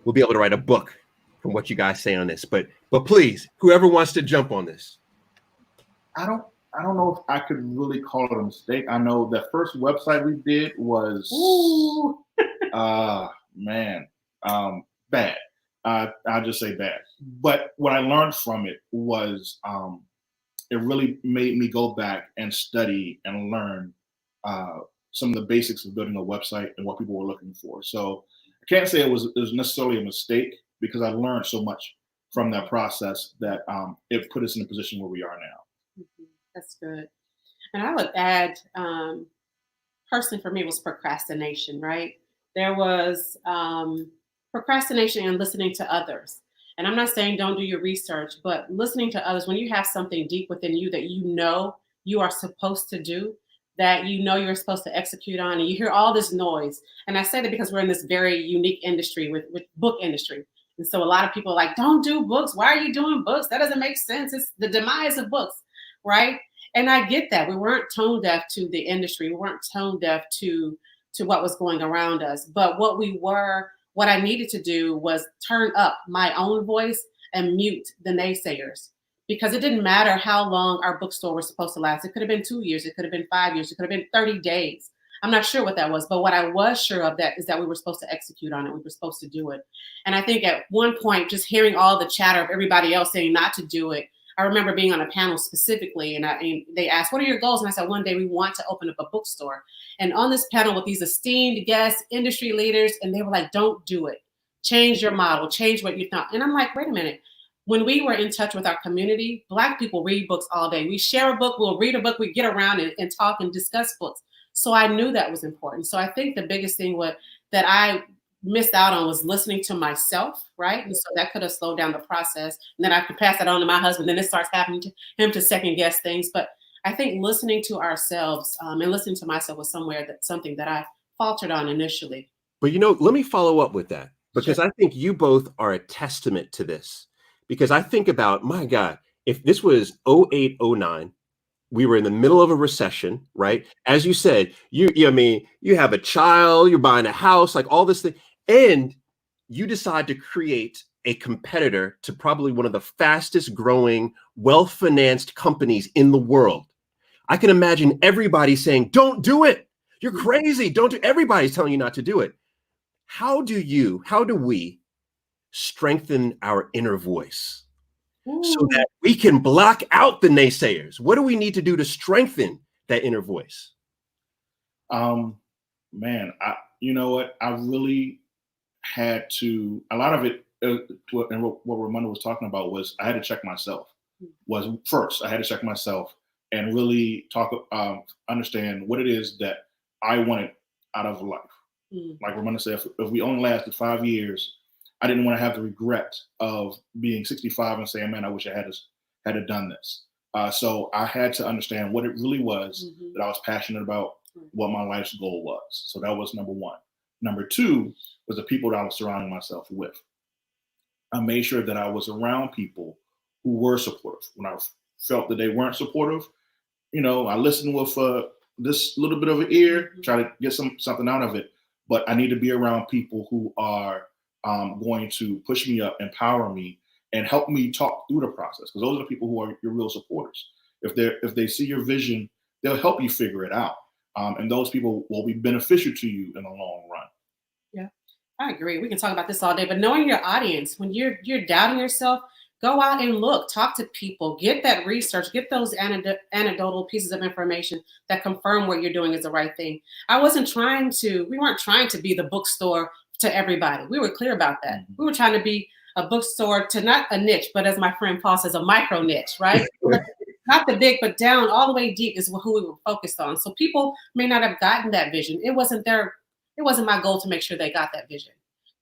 we'll be able to write a book from what you guys say on this, but please, whoever wants to jump on this. I don't know if I could really call it a mistake. I know the first website we did was bad. I'll just say bad. But what I learned from it was it really made me go back and study and learn some of the basics of building a website and what people were looking for. So I can't say it was necessarily a mistake because I learned so much from that process that it put us in a position where we are now. That's good. And I would add, personally for me, was procrastination, right? There was procrastination and listening to others. And I'm not saying don't do your research, but listening to others, when you have something deep within you that you know you are supposed to do, that you know you're supposed to execute on, and you hear all this noise. And I say that because we're in this very unique industry with book industry. And so a lot of people are like, don't do books. Why are you doing books? That doesn't make sense. It's the demise of books, right? And I get that. We weren't tone deaf to the industry. We weren't tone deaf to what was going around us. But what I needed to do was turn up my own voice and mute the naysayers. Because it didn't matter how long our bookstore was supposed to last. It could have been 2 years. It could have been 5 years. It could have been 30 days. I'm not sure what that was, but what I was sure of that is that we were supposed to execute on it. We were supposed to do it. And I think at one point, just hearing all the chatter of everybody else saying not to do it, I remember being on a panel specifically, and they asked, what are your goals? And I said, one day we want to open up a bookstore. And on this panel with these esteemed guests, industry leaders, and they were like, don't do it. Change your model, change what you thought. And I'm like, wait a minute. When we were in touch with our community, Black people read books all day. We share a book, we'll read a book, we get around and talk and discuss books. So I knew that was important. So I think the biggest thing that I missed out on was listening to myself, right? And so that could have slowed down the process. And then I could pass that on to my husband. Then it starts happening to him to second guess things. But I think listening to ourselves and listening to myself was something that I faltered on initially. But let me follow up with that, because Sure. I think you both are a testament to this. Because I think about, my God, if this was 08, 09, we were in the middle of a recession, right? As you said, you have a child, you're buying a house, like all this thing, and you decide to create a competitor to probably one of the fastest growing, well-financed companies in the world. I can imagine everybody saying, don't do it. You're crazy. Don't do. Everybody's telling you not to do it. How do we strengthen our inner voice so that we can block out the naysayers? What do we need to do to strengthen that inner voice? Man, you know what? I really had to, a lot of it, and what Ramona was talking about was I had to check myself. I had to check myself and really understand what it is that I wanted out of life. Like Ramona said, if we only lasted 5 years, I didn't want to have the regret of being 65 and saying, man, I wish I had done this. So I had to understand what it really was that I was passionate about, what my life's goal was. So that was number one. Number two was the people that I was surrounding myself with. I made sure that I was around people who were supportive. When I felt that they weren't supportive, I listened with this little bit of an ear, try to get something out of it. But I need to be around people who are going to push me up, empower me, and help me talk through the process. Because those are the people who are your real supporters. If they see your vision, they'll help you figure it out. And those people will be beneficial to you in the long run. Yeah, I agree. We can talk about this all day, but knowing your audience, when you're doubting yourself, go out and look, talk to people, get that research, get those anecdotal pieces of information that confirm what you're doing is the right thing. We weren't trying to be the bookstore to everybody. We were clear about that. We were trying to be a bookstore to not a niche, but as my friend Paul says, a micro niche, right? Not the big, but down all the way deep is who we were focused on. So people may not have gotten that vision. It wasn't my goal to make sure they got that vision.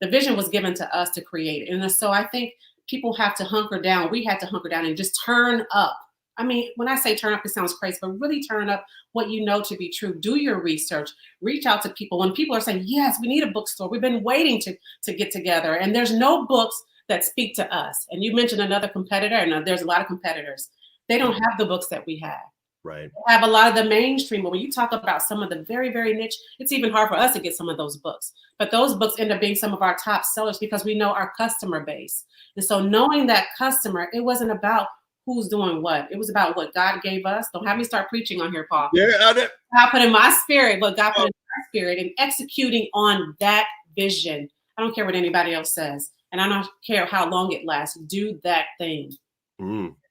The vision was given to us to create it. And so I think people have to hunker down. We had to hunker down and just turn up. I mean, when I say turn up, it sounds crazy, but really turn up what you know to be true. Do your research. Reach out to people. When people are saying, yes, we need a bookstore. We've been waiting to get together. And there's no books that speak to us. And you mentioned another competitor, and there's a lot of competitors. They don't have the books that we have. Right. They have a lot of the mainstream, but when you talk about some of the very, very niche, it's even hard for us to get some of those books. But those books end up being some of our top sellers because we know our customer base. And so knowing that customer, it wasn't about who's doing what. It was about what God gave us. Don't have me start preaching on here, Paul. Yeah, God put in my spirit, what God put in my spirit, and executing on that vision. I don't care what anybody else says. And I don't care how long it lasts. Do that thing.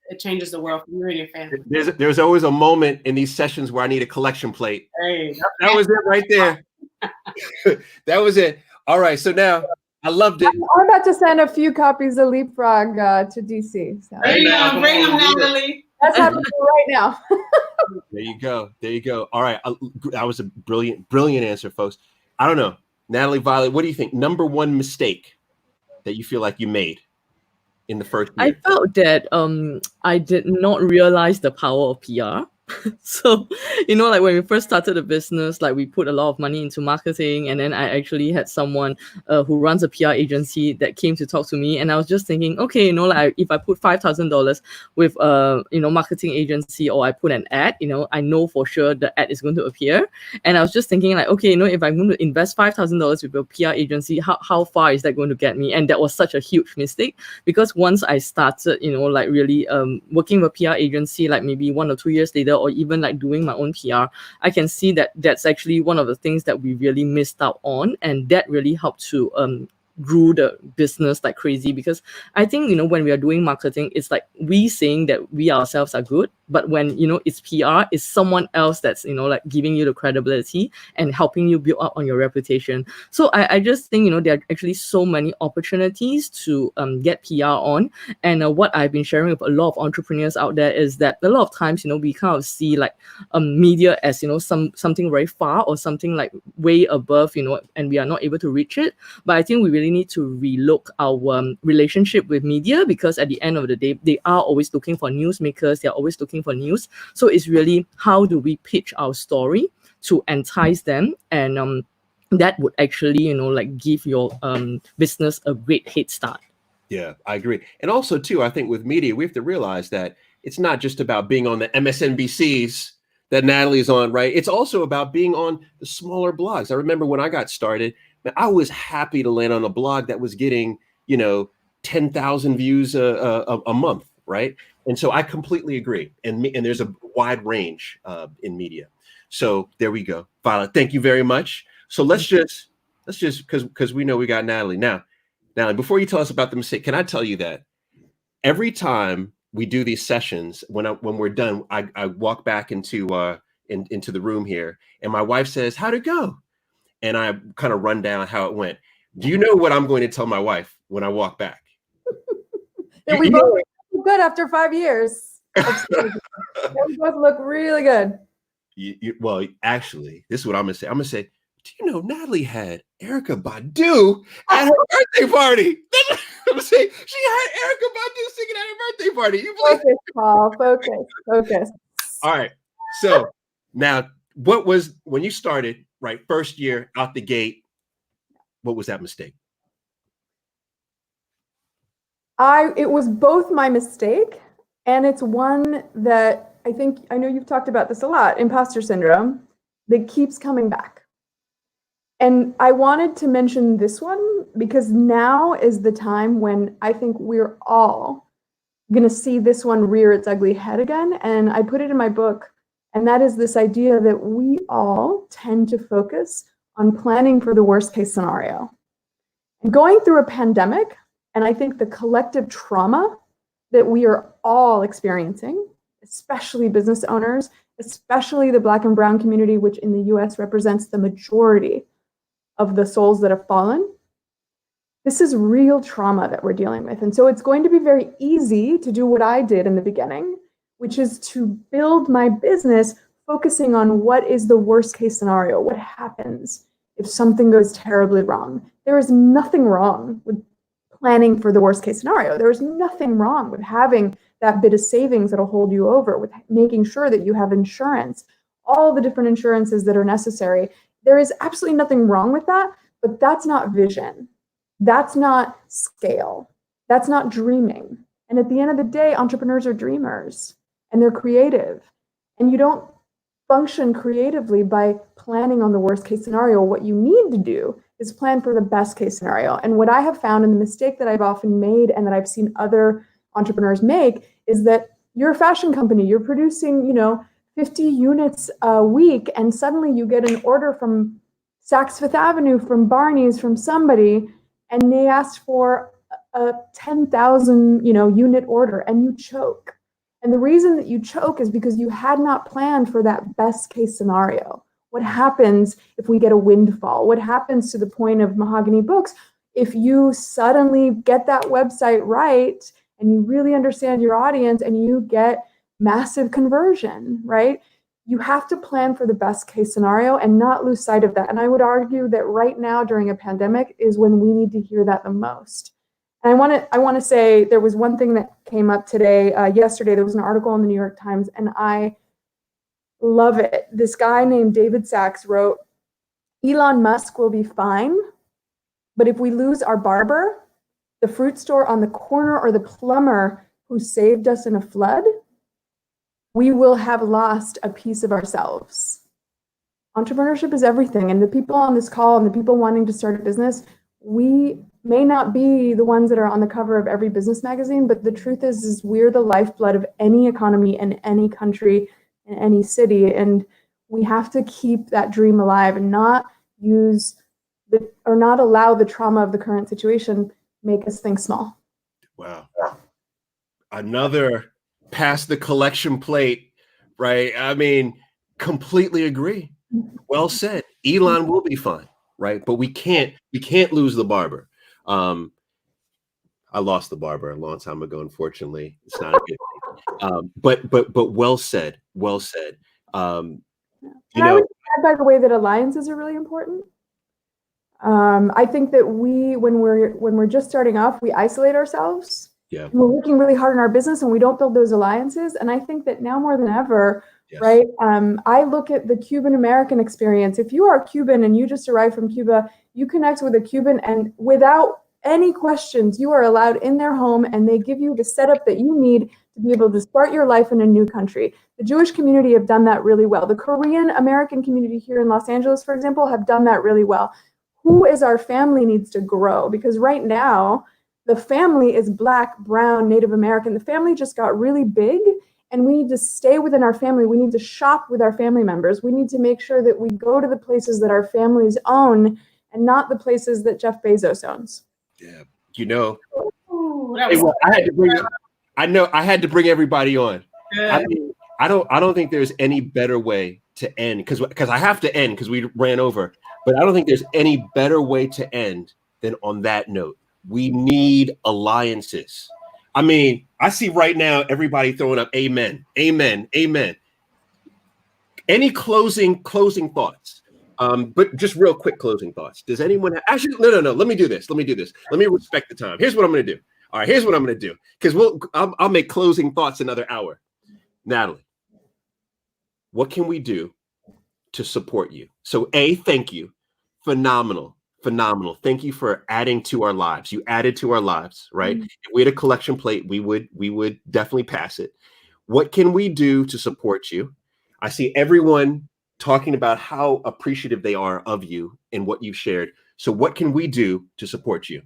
It changes the world for you and your family. There's always a moment in these sessions where I need a collection plate. Hey. That was it right there. That was it. All right. So now I loved it. I'm about to send a few copies of Leapfrog to DC. So. Bring them, Natalie. That's happening right now. There you go. All right. That was a brilliant answer, folks. I don't know. Natalie, Violet, what do you think? Number one mistake that you feel like you made in the first year? I felt that I did not realize the power of PR. So, like when we first started the business, like we put a lot of money into marketing, and then I actually had someone who runs a PR agency that came to talk to me, and I was just thinking, okay, like if I put $5,000 with marketing agency, or I put an ad, I know for sure the ad is going to appear. And I was just thinking like, okay, if I'm going to invest $5,000 with a PR agency, how far is that going to get me? And that was such a huge mistake, because once I started, like really working with a PR agency, like maybe 1 or 2 years later, or even like doing my own PR, I can see that that's actually one of the things that we really missed out on, and that really helped to grew the business like crazy, because I think, you know, when we are doing marketing, it's like we saying that we ourselves are good, but when, you know, it's PR, it's someone else that's, you know, like giving you the credibility and helping you build up on your reputation. So I just think, you know, there are actually so many opportunities to get PR on. And what I've been sharing with a lot of entrepreneurs out there is that a lot of times, you know, we kind of see like media as, you know, something very far or something like way above, you know, and we are not able to reach it. But I think we really need to relook our relationship with media, because at the end of the day, they are always looking for newsmakers. They're always looking for news. So it's really, how do we pitch our story to entice them? And that would actually, you know, like give your business a great head start. Yeah, I agree. And also too, I think with media, we have to realize that it's not just about being on the MSNBCs that Natalie's on, right? It's also about being on the smaller blogs. I remember when I got started, I was happy to land on a blog that was getting, you know, 10,000 views a month, right? And so I completely agree. And there's a wide range in media. So there we go. Violet, thank you very much. So let's just because we know we got Natalie now. Natalie, before you tell us about the mistake, can I tell you that every time we do these sessions, when we're done, I walk back into the room here, and my wife says, "How'd it go?" And I kind of run down how it went. Do you know what I'm going to tell my wife when I walk back? That we both look good after 5 years. We both look really good. Well, actually, this is what I'm gonna say. I'm gonna say, do you know Natalie had Erykah Badu at her birthday party? I'm gonna say she had Erykah Badu singing at her birthday party. You believe? Focus, Paul. Focus. All right. So now, what was when you started? Right, first year out the gate. What was that mistake? It was both my mistake, and it's one that I know you've talked about this a lot, imposter syndrome, that keeps coming back. And I wanted to mention this one because now is the time when I think we're all going to see this one rear its ugly head again. And I put it in my book, and that is this idea that we all tend to focus on planning for the worst case scenario. And going through a pandemic, and I think the collective trauma that we are all experiencing, especially business owners, especially the Black and Brown community, which in the US represents the majority of the souls that have fallen. This is real trauma that we're dealing with. And so it's going to be very easy to do what I did in the beginning, which is to build my business focusing on what is the worst case scenario, what happens if something goes terribly wrong. There is nothing wrong with planning for the worst case scenario. There is nothing wrong with having that bit of savings that'll hold you over, with making sure that you have insurance, all the different insurances that are necessary. There is absolutely nothing wrong with that, but that's not vision. That's not scale. That's not dreaming. And at the end of the day, entrepreneurs are dreamers and they're creative. And you don't function creatively by planning on the worst case scenario. What you need to do is plan for the best case scenario. And what I have found, and the mistake that I've often made and that I've seen other entrepreneurs make, is that you're a fashion company, you're producing, 50 units a week, and suddenly you get an order from Saks Fifth Avenue, from Barney's, from somebody, and they asked for a 10,000, unit order, and you choke. And the reason that you choke is because you had not planned for that best case scenario. What happens if we get a windfall? What happens, to the point of Mahogany Books, if you suddenly get that website right and you really understand your audience and you get massive conversion, right? You have to plan for the best case scenario and not lose sight of that. And I would argue that right now during a pandemic is when we need to hear that the most. And I want to say there was one thing that came up today. Yesterday, there was an article in the New York Times, and I love it. This guy named David Sachs wrote, Elon Musk will be fine, but if we lose our barber, the fruit store on the corner, or the plumber who saved us in a flood, we will have lost a piece of ourselves. Entrepreneurship is everything. And the people on this call and the people wanting to start a business, we may not be the ones that are on the cover of every business magazine, but the truth is we're the lifeblood of any economy in any country, in any city. And we have to keep that dream alive and not use or not allow the trauma of the current situation make us think small. Wow. Another pass the collection plate, right? I mean, completely agree. Well said. Elon will be fine, right? But we can't lose the barber. I lost the barber a long time ago, unfortunately. It's not a good thing. But well said. Well said. And I would add, by the way, that alliances are really important. I think that when we're just starting off, we isolate ourselves. Yeah. We're working really hard in our business and we don't build those alliances. And I think that now more than ever, Yes. right? I look at the Cuban American experience. If you are Cuban and you just arrived from Cuba, you connect with a Cuban and without any questions, you are allowed in their home and they give you the setup that you need to be able to start your life in a new country. The Jewish community have done that really well. The Korean American community here in Los Angeles, for example, have done that really well. Who is our family needs to grow, because right now the family is Black, Brown, Native American. The family just got really big and we need to stay within our family. We need to shop with our family members. We need to make sure that we go to the places that our families own and not the places that Jeff Bezos owns. Yeah. You know, Ooh, I had to bring everybody on. I mean, I don't think there's any better way to end, because I have to end because we ran over, but I don't think there's any better way to end than on that note. We need alliances. I mean, I see right now everybody throwing up amen, amen, amen. Any closing thoughts? But just real quick closing thoughts. Does anyone actually? No. Let me do this. Let me respect the time. Here's what I'm going to do. All right. Here's what I'm going to do, because I'll make closing thoughts another hour. Natalie, what can we do to support you? So, thank you. Phenomenal. Thank you for adding to our lives. You added to our lives, right? If we had a collection plate, we would definitely pass it. What can we do to support you? I see everyone talking about how appreciative they are of you and what you've shared. So what can we do to support you?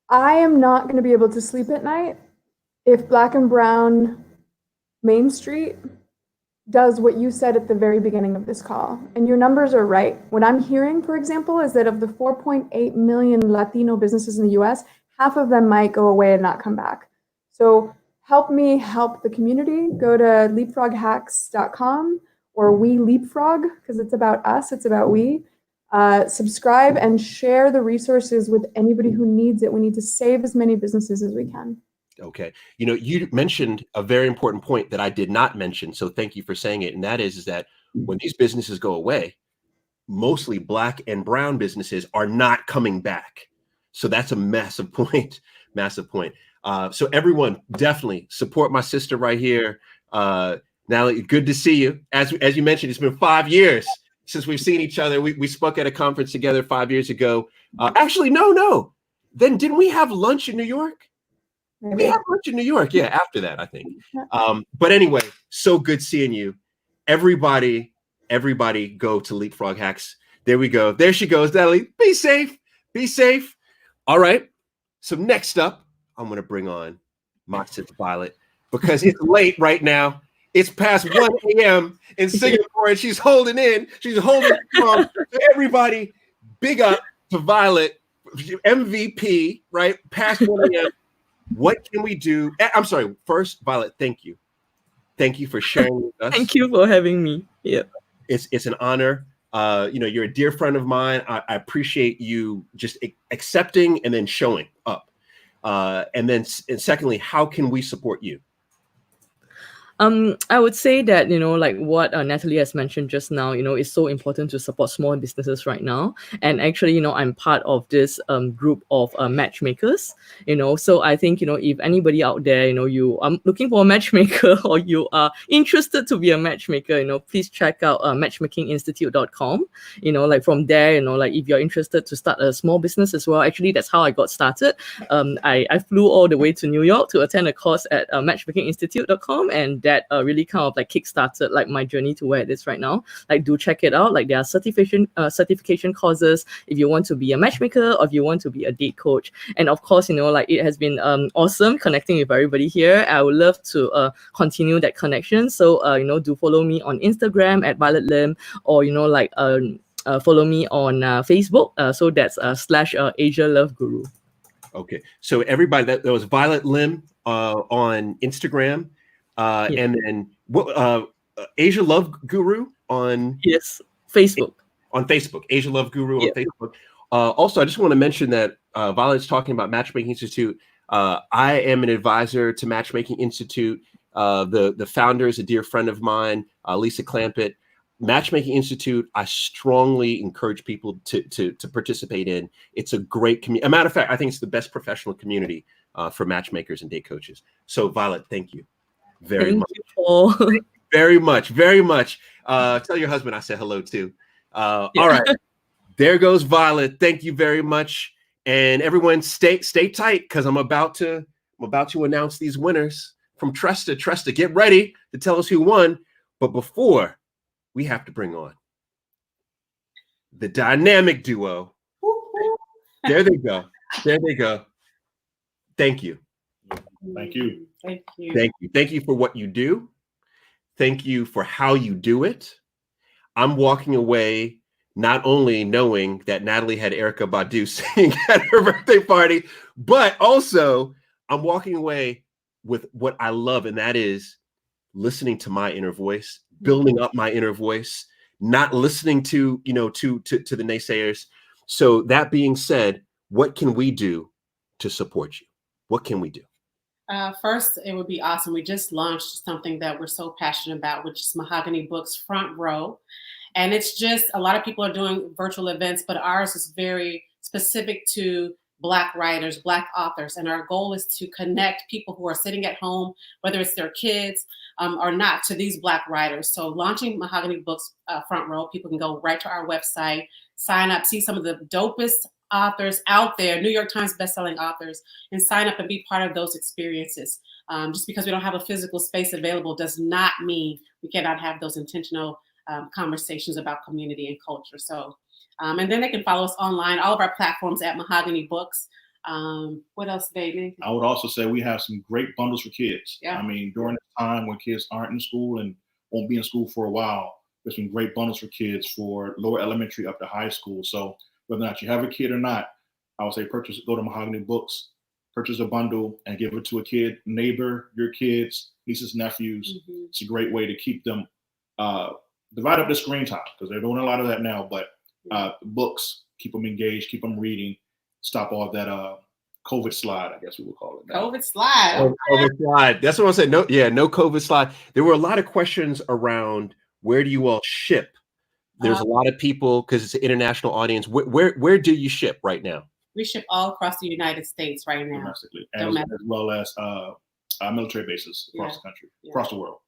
I am not going to be able to sleep at night if Black and Brown Main Street does what you said at the very beginning of this call. And your numbers are right. What I'm hearing, for example, is that of the 4.8 million Latino businesses in the US, half of them might go away and not come back. So help me help the community. Go to leapfroghacks.com or We Leapfrog, because it's about us, it's about we. Subscribe and share the resources with anybody who needs it. We need to save as many businesses as we can. Okay. You know, you mentioned a very important point that I did not mention. So thank you for saying it. And that is that when these businesses go away, mostly Black and Brown businesses are not coming back. So that's a massive point, So everyone definitely support my sister right here. Natalie, good to see you. As you mentioned, it's been 5 years since we've seen each other. We spoke at a conference together 5 years ago. Actually, no. Then didn't we have lunch in New York? We had lunch in New York. Yeah, after that, I think. But anyway, so good seeing you. Everybody go to Leapfrog Hacks. There we go. There she goes, Natalie. Be safe. All right. So next up, I'm going to bring on my sister Violet, because it's late right now. It's past 1 a.m. in Singapore, and she's holding strong. So everybody, big up to Violet, MVP, right? Past 1 a.m. What can we do? I'm sorry. First, Violet, thank you. Thank you for sharing with us. Thank you for having me. Yeah. It's an honor. You're a dear friend of mine. I appreciate you just accepting and then showing up. And secondly, how can we support you? I would say that, like what Natalie has mentioned just now, is so important to support small businesses right now. And actually, I'm part of this group of matchmakers, so I think, if anybody out there, you are looking for a matchmaker or you are interested to be a matchmaker, please check out matchmakinginstitute.com. Like from there, like if you're interested to start a small business as well, actually, that's how I got started. I flew all the way to New York to attend a course at matchmakinginstitute.com, and that really kind of like kickstarted like my journey to where it is right now. Like, do check it out. Like, there are certification courses if you want to be a matchmaker or if you want to be a date coach. And of course, like it has been awesome connecting with everybody here. I would love to continue that connection. So do follow me on Instagram at Violet Lim, or follow me on Facebook. So that's /Asia Love Guru. Okay, so everybody, that was Violet Lim on Instagram, and then what? Asia Love Guru on Facebook. On Facebook, Asia Love Guru on Facebook. Also, I just want to mention that Violet's talking about Matchmaking Institute. I am an advisor to Matchmaking Institute. The founder is a dear friend of mine, Lisa Clampett. Matchmaking Institute, I strongly encourage people to participate in. It's a great community. A matter of fact, I think it's the best professional community for matchmakers and date coaches. So, Violet, thank you very much. You, Paul. Very much, very much. Tell your husband I said hello too. All right, there goes Violet. Thank you very much, and everyone, stay tight because I'm about to announce these winners from Tresta. Tresta, get ready to tell us who won. But before, we have to bring on the dynamic duo. There they go. There they go. Thank you. Thank you. Thank you. Thank you. Thank you for what you do. Thank you for how you do it. I'm walking away not only knowing that Natalie had Erykah Badu sing at her birthday party, but also I'm walking away with what I love, and that is listening to my inner voice, building up my inner voice, not listening to the naysayers. So that being said, what can we do to support you? What can we do? First, it would be awesome. We just launched something that we're so passionate about, which is Mahogany Books Front Row. And it's just, a lot of people are doing virtual events, but ours is very specific to Black writers, Black authors. And our goal is to connect people who are sitting at home, whether it's their kids or not, to these Black writers. So launching Mahogany Books Front Row, people can go right to our website, sign up, see some of the dopest authors out there, New York Times bestselling authors, and sign up and be part of those experiences. Just because we don't have a physical space available does not mean we cannot have those intentional conversations about community and culture. So, and then they can follow us online, all of our platforms at Mahogany Books. What else, baby? I would also say we have some great bundles for kids. Yeah. I mean, during the time when kids aren't in school and won't be in school for a while, there's some great bundles for kids for lower elementary up to high school. So whether or not you have a kid or not, I would say go to Mahogany Books, purchase a bundle and give it to a kid, neighbor, your kids, nieces, nephews. Mm-hmm. It's a great way to keep them, divide up the screen time because they're doing a lot of that now, but books, keep them engaged, keep them reading, stop all that COVID slide, I guess we would call it now. COVID slide. COVID slide. That's what I said. No COVID slide. There were a lot of questions around where do you all ship? There's a lot of people because it's an international audience. Where do you ship right now? We ship all across the United States right now. Domestically, as well as military bases across the country, across the world.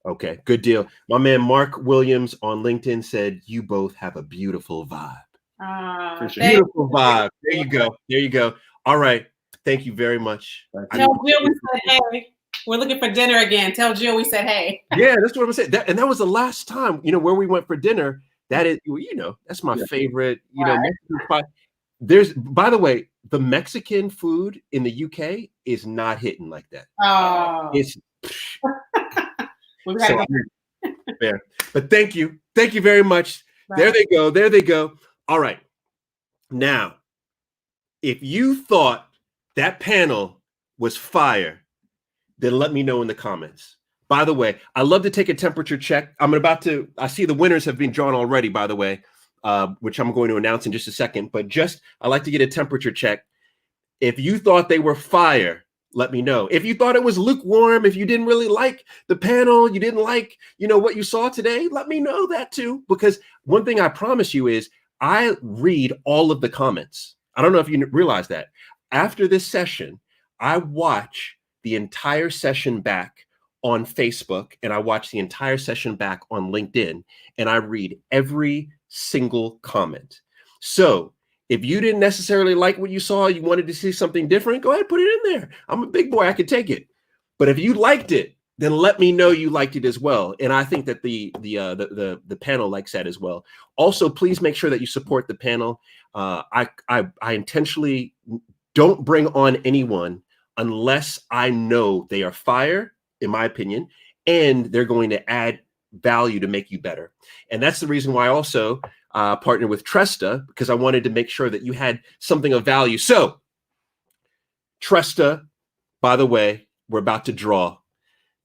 Okay, good deal. My man Mark Williams on LinkedIn said, you both have a beautiful vibe. Beautiful vibe. There you go. There you go. All right. Thank you very much. Tell Jill we said hey. We're looking for dinner again. Tell Jill we said hey. Yeah, that's what I'm saying. And that was the last time, where we went for dinner. That is, that's my favorite, Mexican spot. By the way, the Mexican food in the UK is not hitting like that. Oh. It's fair. But thank you very much. Right. There they go. All right. Now, if you thought that panel was fire, then let me know in the comments. By the way, I love to take a temperature check. I see the winners have been drawn already, by the way, which I'm going to announce in just a second. But I like to get a temperature check. If you thought they were fire, let me know. If you thought it was lukewarm, if you didn't really like the panel, you didn't like, what you saw today, let me know that too. Because one thing I promise you is I read all of the comments. I don't know if you realize that. After this session, I watch the entire session back on Facebook, and I watch the entire session back on LinkedIn, and I read every single comment. So if you didn't necessarily like what you saw, you wanted to see something different, go ahead, put it in there. I'm a big boy, I could take it. But if you liked it, then let me know you liked it as well. And I think that the panel likes that as well. Also, please make sure that you support the panel. I intentionally don't bring on anyone unless I know they are fire, in my opinion, and they're going to add value to make you better. And that's the reason why also partnered with Tresta because I wanted to make sure that you had something of value. So Tresta, by the way, we're about to draw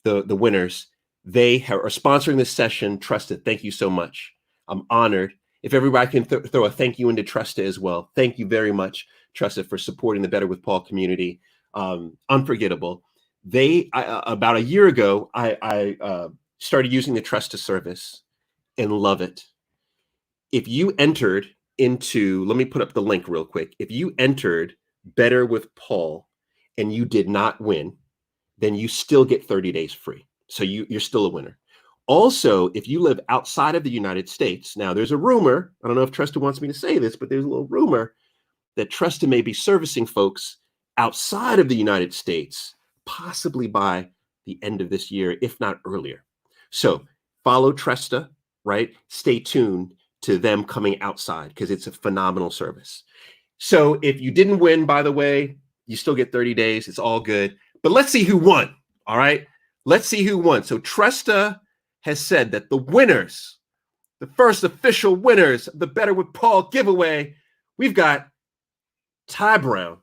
the winners. They are sponsoring this session. Tresta, thank you so much. I'm honored. If everybody can throw a thank you into Tresta as well. Thank you very much, Tresta, for supporting the Better with Paul community. Unforgettable. About a year ago, I started using the Tresta service and love it. If you entered into, let me put up the link real quick. If you entered Better with Paul and you did not win, then you still get 30 days free. So you're still a winner. Also, if you live outside of the United States, now there's a rumor, I don't know if Tresta wants me to say this, but there's a little rumor that Tresta may be servicing folks outside of the United States, possibly by the end of this year, if not earlier. So follow Tresta, right? Stay tuned to them coming outside because it's a phenomenal service. So if you didn't win, by the way, you still get 30 days. It's all good. But let's see who won. All right. Let's see who won. So Tresta has said that the winners, the first official winners of the Better with Paul giveaway, we've got Ty Brown,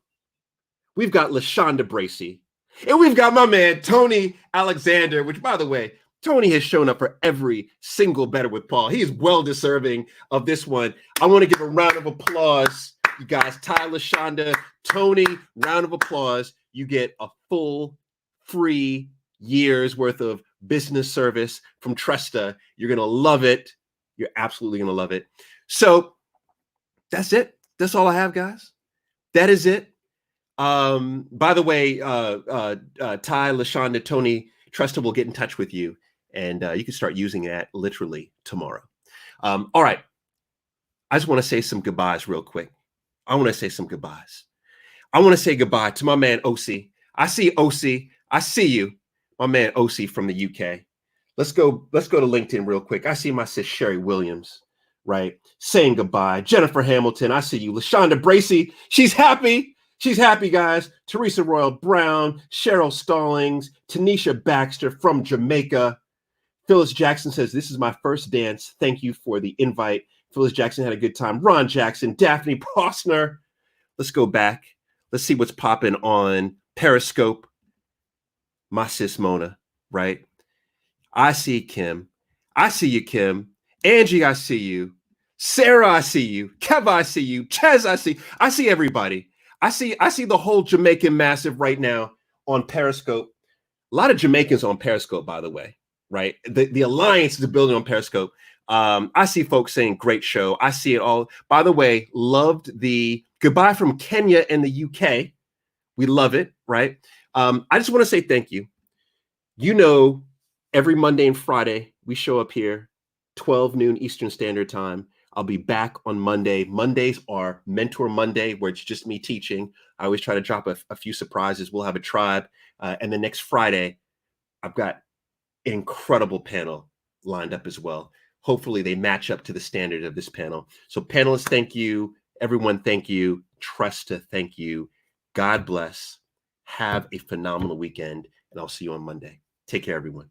we've got LaShonda Bracey, and we've got my man, Tony Alexander, which, by the way, Tony has shown up for every single Better with Paul. He is well deserving of this one. I want to give a round of applause, you guys. Ty, LaShonda, Tony, round of applause. You get a full free year's worth of business service from Tresta. You're going to love it. You're absolutely going to love it. So that's it. That's all I have, guys. That is it. By the way, Ty, LaShonda, Tony, Tresta will get in touch with you, and you can start using that literally tomorrow. All right. I just want to say some goodbyes real quick. I want to say some goodbyes. I want to say goodbye to my man, OC. I see OC. I see you, my man, OC from the UK. Let's go to LinkedIn real quick. I see my sis, Sherry Williams, right? Saying goodbye. Jennifer Hamilton. I see you. LaShonda Bracey. She's happy. She's happy, guys. Teresa Royal Brown, Cheryl Stallings, Tanisha Baxter from Jamaica. Phyllis Jackson says, this is my first dance. Thank you for the invite. Phyllis Jackson had a good time. Ron Jackson, Daphne Posner. Let's go back. Let's see what's popping on Periscope. My sis Mona, right? I see Kim. I see you, Kim. Angie, I see you. Sarah, I see you. Kev, I see you. Ches, I see everybody. I see the whole Jamaican massive right now on Periscope. A lot of Jamaicans on Periscope, by the way, right? The alliance is building on Periscope. I see folks saying great show. I see it all. By the way, loved the goodbye from Kenya and the UK. We love it, right? I just want to say thank you. You know, every Monday and Friday, we show up here, 12 noon Eastern Standard Time. I'll be back on Monday. Mondays are Mentor Monday, where it's just me teaching. I always try to drop a few surprises. We'll have a tribe. And the next Friday, I've got an incredible panel lined up as well. Hopefully they match up to the standard of this panel. So panelists, thank you. Everyone, thank you. Tresta, thank you. God bless. Have a phenomenal weekend, and I'll see you on Monday. Take care, everyone.